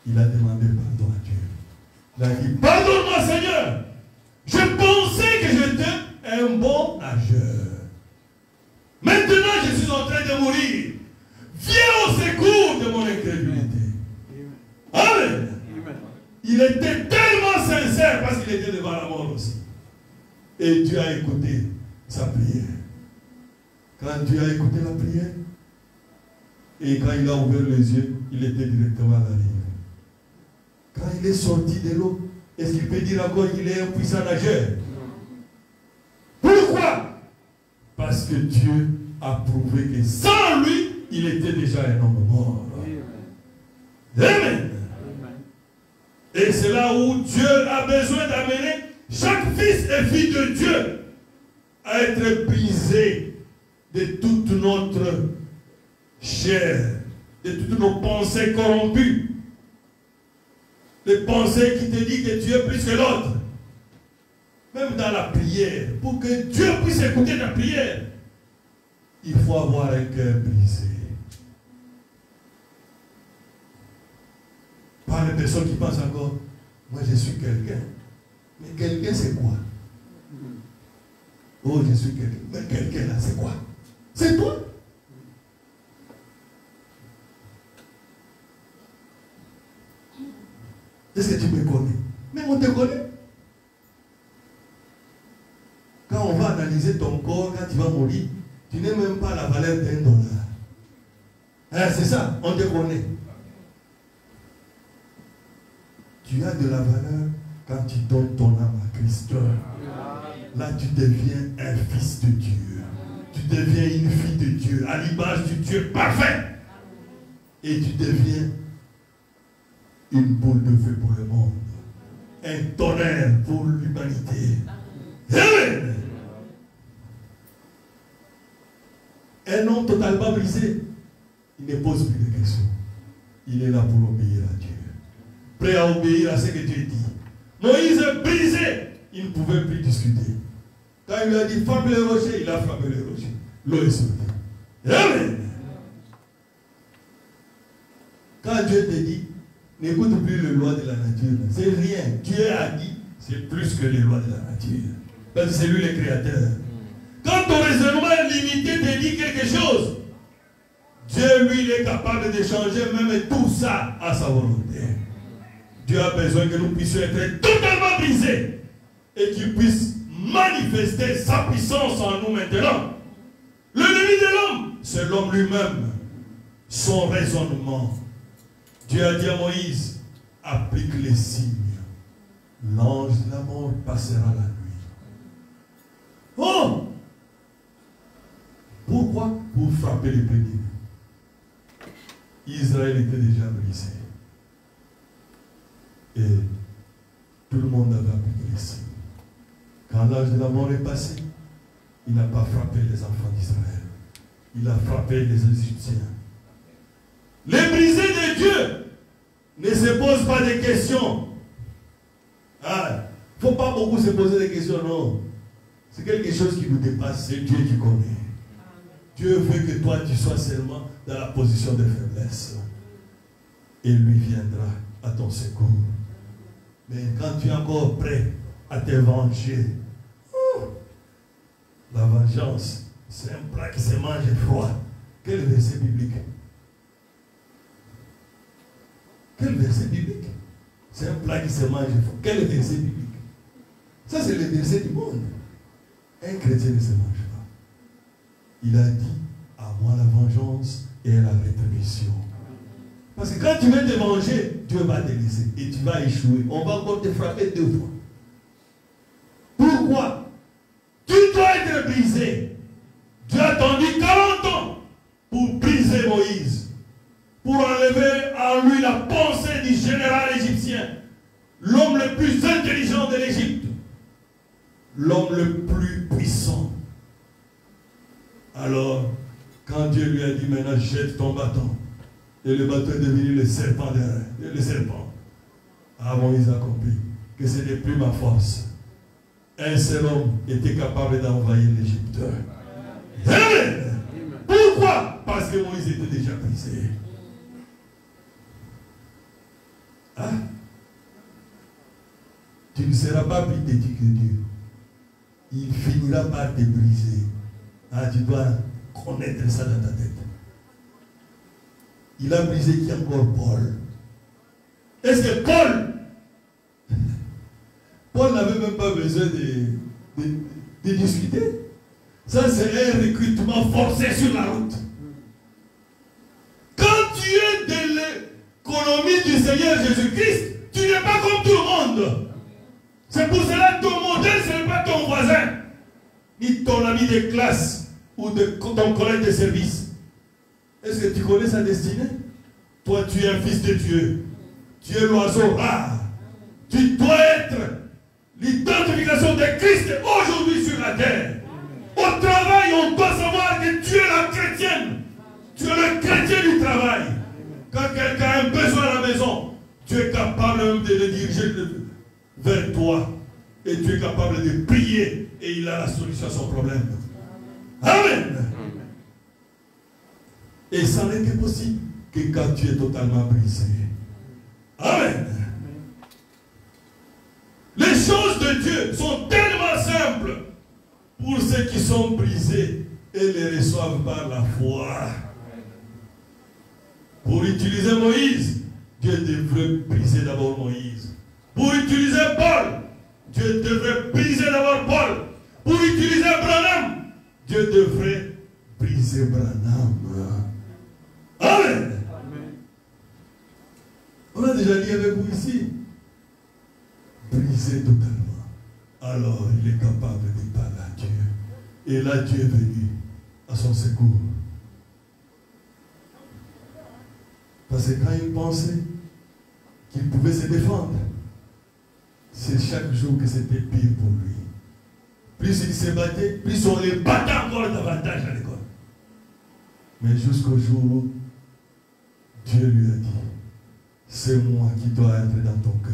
Il a demandé pardon à Dieu. Il a dit, pardonne-moi Seigneur, je pensais que j'étais un bon nageur. Maintenant je suis en train de mourir. Viens au secours de mon incrédulité. Amen. Il était tellement sincère parce qu'il était devant la mort aussi. Et Dieu a écouté sa prière. Quand Dieu a écouté la prière, et quand il a ouvert les yeux, il était directement à la rive. Quand il est sorti de l'eau, est-ce qu'il peut dire encore qu'il est un puissant nageur? Pourquoi? Parce que Dieu a prouvé que sans lui, il était déjà un homme mort. Amen. Et c'est là où Dieu a besoin d'amener chaque fils et fille de Dieu à être brisé de toute notre chair, de toutes nos pensées corrompues. Les pensées qui te disent que tu es plus que l'autre. Même dans la prière, pour que Dieu puisse écouter ta prière, il faut avoir un cœur brisé. Par les personnes qui pensent encore, moi je suis quelqu'un. Mais quelqu'un c'est quoi? Oh, je suis quelqu'un. Mais quelqu'un là c'est quoi? C'est toi? Est-ce que tu me connais? Mais on te connaît. Quand on va analyser ton corps, quand tu vas mourir, tu n'as même pas la valeur d'$1. Hein, c'est ça, on te connaît. Tu as de la valeur quand tu donnes ton âme à Christ. Là, tu deviens un fils de Dieu. Tu deviens une fille de Dieu, à l'image du Dieu parfait. Et tu deviens une boule de feu pour le monde. Un tonnerre pour l'humanité. Amen. Un homme totalement brisé, il ne pose plus de questions. Il est là pour obéir à Dieu. Prêt à obéir à ce que Dieu dit. Moïse est brisé. Il ne pouvait plus discuter. Quand il lui a dit frappe les rochers, il a frappé les rochers. L'eau est sortie. Amen. Quand Dieu te dit, n'écoute plus les lois de la nature. C'est rien. Dieu a dit, c'est plus que les lois de la nature. Parce que c'est lui le créateur. Quand ton raisonnement limité te dit quelque chose, Dieu, lui, il est capable de changer même tout ça à sa volonté. Dieu a besoin que nous puissions être totalement brisés et qu'il puisse manifester sa puissance en nous maintenant. L'ennemi de l'homme, c'est l'homme lui-même, son raisonnement. Dieu a dit à Moïse, applique les signes. L'ange de la mort passera la nuit. Oh! Pourquoi? Pour frapper les bénis. Israël était déjà brisé. Et tout le monde avait appliqué les signes. Quand l'âge de la mort est passé, il n'a pas frappé les enfants d'Israël. Il a frappé les Égyptiens. Les brisés de Dieu ne se posent pas de questions. Il ne faut pas beaucoup se poser des questions, non. C'est quelque chose qui vous dépasse, c'est Dieu qui connaît. Dieu veut que toi tu sois seulement dans la position de faiblesse. Et lui viendra à ton secours. Mais quand tu es encore prêt à te venger, la vengeance, c'est un plat qui se mange froid. Quel verset biblique? Quel verset biblique? C'est un plat qui se mange froid. Quel verset biblique? Ça, c'est le verset du monde. Un chrétien ne se mange pas. Il a dit, à moi la vengeance et la rétribution. Parce que quand tu veux te venger, Dieu va te laisser et tu vas échouer. On va encore te frapper 2 fois. Pourquoi? Tu dois être brisé. Dieu a attendu 40 ans pour briser Moïse, pour enlever en lui la pensée du général égyptien, l'homme le plus intelligent de l'Égypte, l'homme le plus puissant. Alors, quand Dieu lui a dit, maintenant jette ton bâton, et le bâton est devenu le serpent le serpent. Moïse a compris que ce n'est plus ma force. Un seul homme était capable d'envahir l'Égypte. Amen. Pourquoi? Parce que Moïse était déjà brisé. Tu ne seras pas plus têtu que Dieu. Il finira par te briser. Tu dois connaître ça dans ta tête. Il a brisé qui encore? Paul. Est-ce que Paul n'avait même pas besoin de discuter? Ça, c'est un recrutement forcé sur la route. Quand tu es de l'économie du Seigneur Jésus-Christ, tu n'es pas comme tout le monde. C'est pour cela que ton modèle, ce n'est pas ton voisin, ni ton ami de classe ou ton collègue de service. Est-ce que tu connais sa destinée? Toi, tu es un fils de Dieu. Tu es l'oiseau rare. Tu dois être l'identification de Christ aujourd'hui sur la terre. Au travail, on doit savoir que tu es la chrétienne. Tu es le chrétien du travail. Quand quelqu'un a un besoin à la maison, tu es capable même de le diriger vers toi. Et tu es capable de prier et il a la solution à son problème. Amen. Et ça n'était possible que quand tu es totalement brisé. Amen. Les choses de Dieu sont tellement simples pour ceux qui sont brisés et les reçoivent par la foi. Pour utiliser Moïse, Dieu devrait briser d'abord Moïse. Pour utiliser Paul, Dieu devrait briser d'abord Paul. Pour utiliser Branham, Dieu devrait briser Branham. Amen. On a déjà dit avec vous ici, briser totalement. Alors il est capable de parler à Dieu. Et là Dieu est venu à son secours. Parce que quand il pensait qu'il pouvait se défendre, c'est chaque jour que c'était pire pour lui. Plus il se battait, plus on les battait encore davantage à l'école. Mais jusqu'au jour où Dieu lui a dit, c'est moi qui dois être dans ton cœur,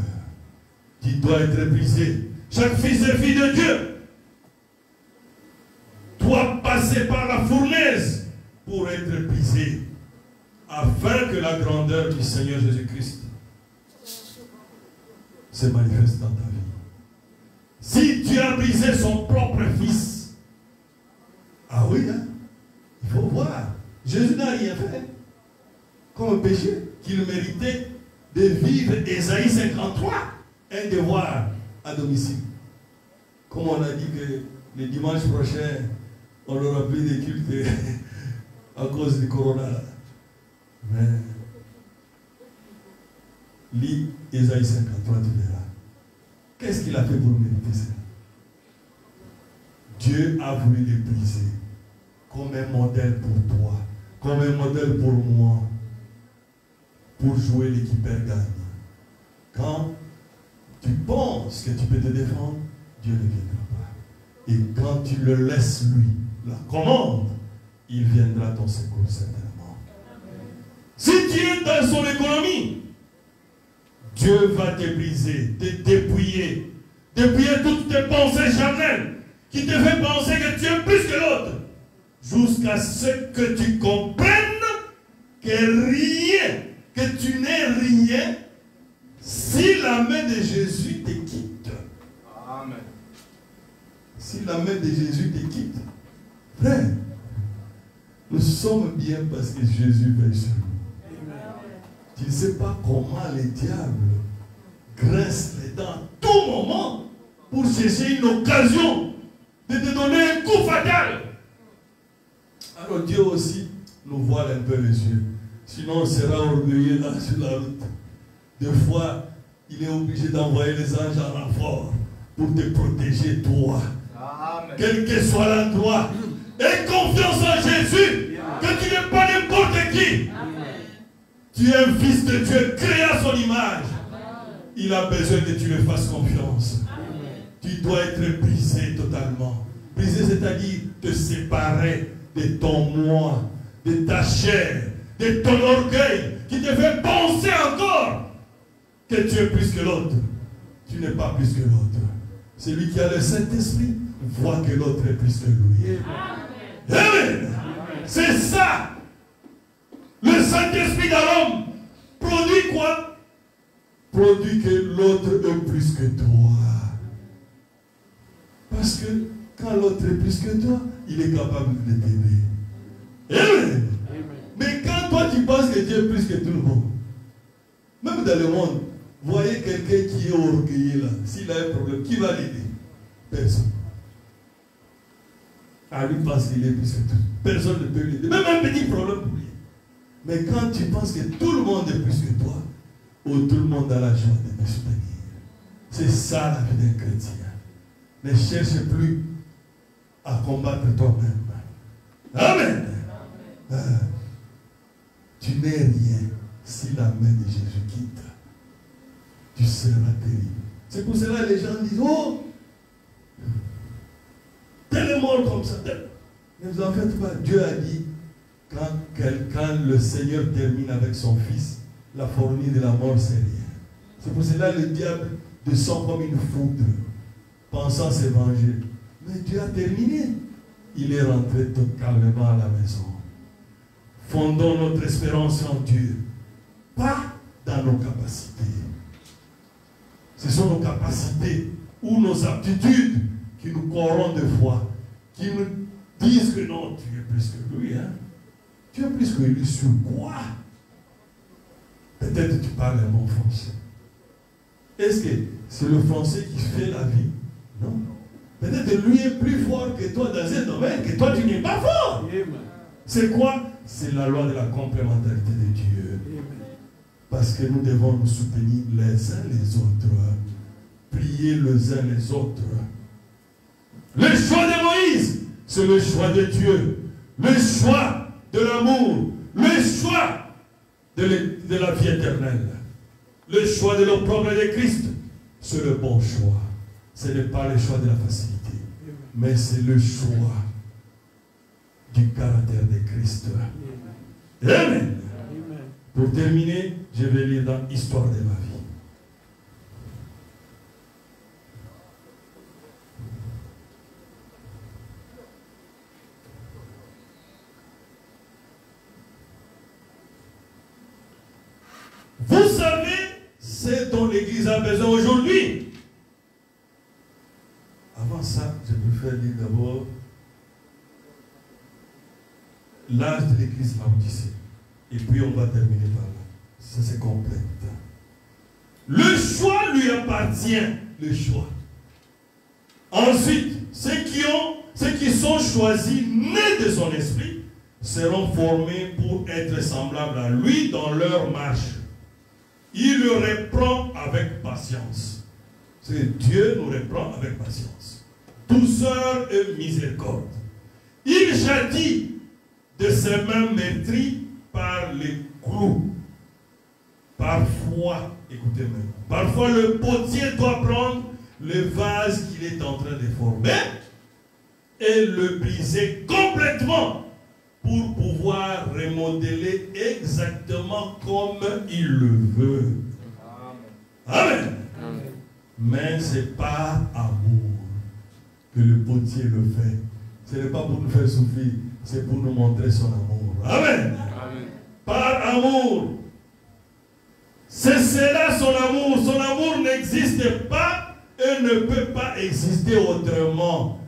qui doit être brisé. Chaque fils et fille de Dieu doit passer par la fournaise pour être brisé, afin que la grandeur du Seigneur Jésus-Christ se manifeste dans ta vie. Si Dieu a brisé son propre fils, ah oui, hein, il faut voir. Jésus n'a rien fait comme péché qu'il méritait de vivre Ésaïe 53, un devoir à domicile. Comme on a dit que le dimanche prochain, on n'aura plus de culte à cause du corona. Mais lis Ésaïe 53, tu verras. Qu'est-ce qu'il a fait pour mériter ça? Dieu a voulu le briser comme un modèle pour toi, comme un modèle pour moi, pour jouer l'équipe gagne. Quand tu penses que tu peux te défendre, Dieu ne viendra pas. Et quand tu le laisses lui, la commande, il viendra à ton secours certainement. Si tu es dans son économie, Dieu va te briser, te dépouiller toutes tes pensées charnelles qui te fait penser que tu es plus que l'autre, jusqu'à ce que tu comprennes que rien, que tu n'es rien, si la main de Jésus te quitte. Amen. Si la main de Jésus te quitte, frère, nous sommes bien parce que Jésus veille sur nous. Tu ne sais pas comment les diables grincent les dents à tout moment pour chercher une occasion de te donner un coup fatal. Alors Dieu aussi nous voile un peu les yeux. Sinon on sera orgueilleux là sur la route. Des fois, il est obligé d'envoyer les anges en renfort pour te protéger toi. Amen. Quel que soit l'endroit. Aie confiance en Jésus. Que tu n'es pas n'importe qui. Tu es un fils de Dieu, créé à son image. Il a besoin que tu lui fasses confiance. Tu dois être brisé totalement. Brisé, c'est-à-dire te séparer de ton moi, de ta chair, de ton orgueil, qui te fait penser encore que tu es plus que l'autre. Tu n'es pas plus que l'autre. Celui qui a le Saint-Esprit voit que l'autre est plus que lui. Amen. C'est ça. Le Saint-Esprit dans l'homme produit quoi? Produit que l'autre est plus que toi. Parce que quand l'autre est plus que toi, il est capable de t'aimer. Amen. Mais quand toi tu penses que Dieu est plus que tout le monde, même dans le monde, voyez quelqu'un qui est orgueilleux là, s'il a un problème, qui va l'aider? Personne. Ah, lui pense qu'il est plus que tout. Personne ne peut l'aider. Même un petit problème pour lui. Mais quand tu penses que tout le monde est plus que toi, ou tout le monde a la joie de te soutenir. C'est ça la vie d'un chrétien. Ne cherche plus à combattre toi-même. Amen. Tu n'es rien si la main de Jésus quitte. Tu seras terrible. C'est pour cela que les gens disent, oh, tel est mort comme ça. Ne vous en faites pas. Dieu a dit, quand le Seigneur termine avec son Fils, la fournie de la mort, c'est rien. C'est pour cela que le diable descend comme une foudre, pensant se venger. Mais Dieu a terminé. Il est rentré tout calmement à la maison. Fondons notre espérance en Dieu, pas dans nos capacités. Ce sont nos capacités ou nos aptitudes qui nous corrompent de foi, qui nous disent que non, tu es plus que lui. Hein? Tu es plus que lui sur quoi? Peut-être que tu parles un bon français. Est-ce que c'est le français qui fait la vie? Non. Peut-être que lui est plus fort que toi dans un domaine que toi tu n'es pas fort. C'est quoi? C'est la loi de la complémentarité de Dieu. Parce que nous devons nous soutenir les uns les autres. Prier les uns les autres. Le choix de Moïse, c'est le choix de Dieu. Le choix de l'amour. Le choix de la vie éternelle. Le choix de l'opprobre de Christ, c'est le bon choix. Ce n'est pas le choix de la facilité, mais c'est le choix du caractère de Christ. Amen. Pour terminer, je vais lire dans l'histoire de ma vie. Vous savez ce dont l'Église a besoin aujourd'hui. Avant ça, je préfère lire d'abord l'âge de l'Église Laodicée. Et puis on va terminer par là. Ça se complète. Le choix lui appartient. Le choix. Ensuite, ceux qui sont choisis, nés de son esprit, seront formés pour être semblables à lui dans leur marche. Il le reprend avec patience. C'est Dieu nous reprend avec patience. Douceur et miséricorde. Il châtie de ses mains meurtries par les clous. Parfois, écoutez maintenant, parfois le potier doit prendre le vase qu'il est en train de former et le briser complètement pour pouvoir remodeler exactement comme il le veut. Amen. Amen. Mais ce n'est pas amour que le potier le fait. Ce n'est pas pour nous faire souffrir, c'est pour nous montrer son amour. Amen. Amen. Par amour. C'est cela son amour. Son amour n'existe pas et ne peut pas exister autrement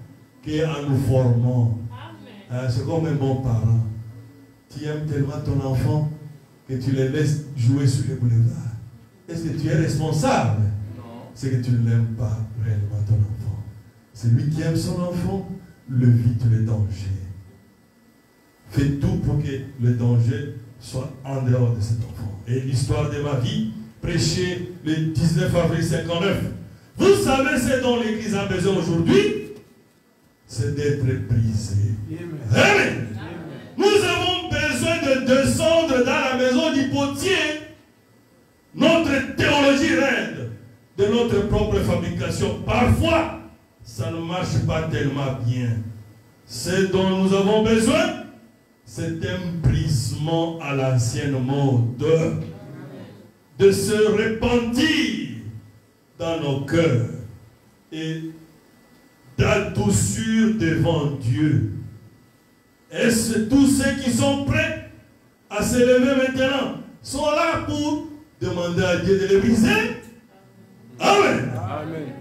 qu'en nous formant. C'est comme un bon parent. Tu aimes tellement ton enfant que tu le laisses jouer sur les boulevards. Est-ce que tu es responsable? Non. C'est que tu ne l'aimes pas réellement ton enfant. Celui qui aime son enfant, le vite le danger. Fais tout pour que le danger soit en dehors de cet enfant. Et l'histoire de ma vie, prêchée le 19 avril 59. Vous savez ce dont l'Église a besoin aujourd'hui? C'est d'être brisé. Amen. Nous avons besoin de descendre dans la maison du potier. Notre théologie reine de notre propre fabrication. Parfois, ça ne marche pas tellement bien. Ce dont nous avons besoin, c'est un brisement à l'ancienne mode. De se repentir dans nos cœurs et d'adoucir devant Dieu. Est-ce tous ceux qui sont prêts à se lever maintenant sont là pour demander à Dieu de les briser? Amen. Amen.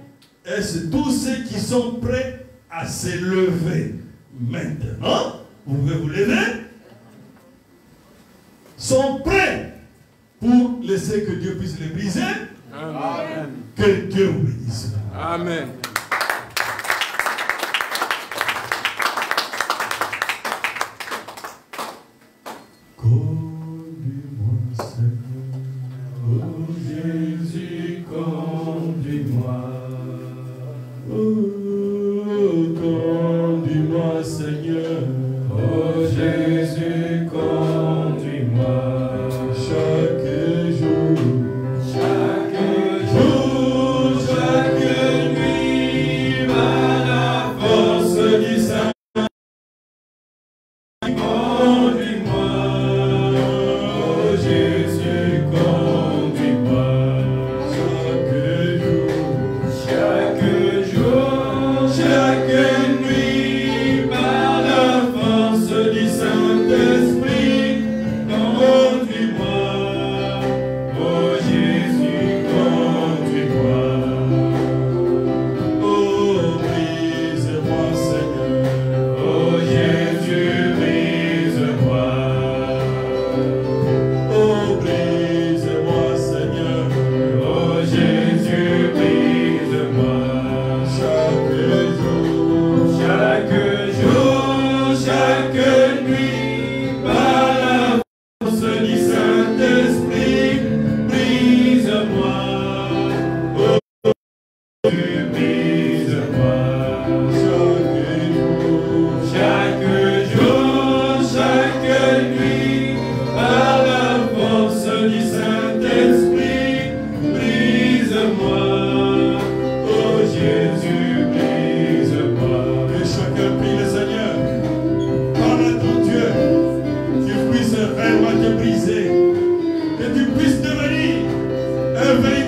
Est-ce tous ceux qui sont prêts à se lever maintenant? Vous pouvez vous lever? Sont prêts pour laisser que Dieu puisse les briser? Amen. Que Dieu vous bénisse. Amen. Conduis-moi, Seigneur. Oh Jésus, conduis-moi. Oh, conduis-moi, Seigneur. Oh Jésus, conduis-moi. Chaque jour, chaque nuit, par la force du Saint. Que tu puisses devenir un véritable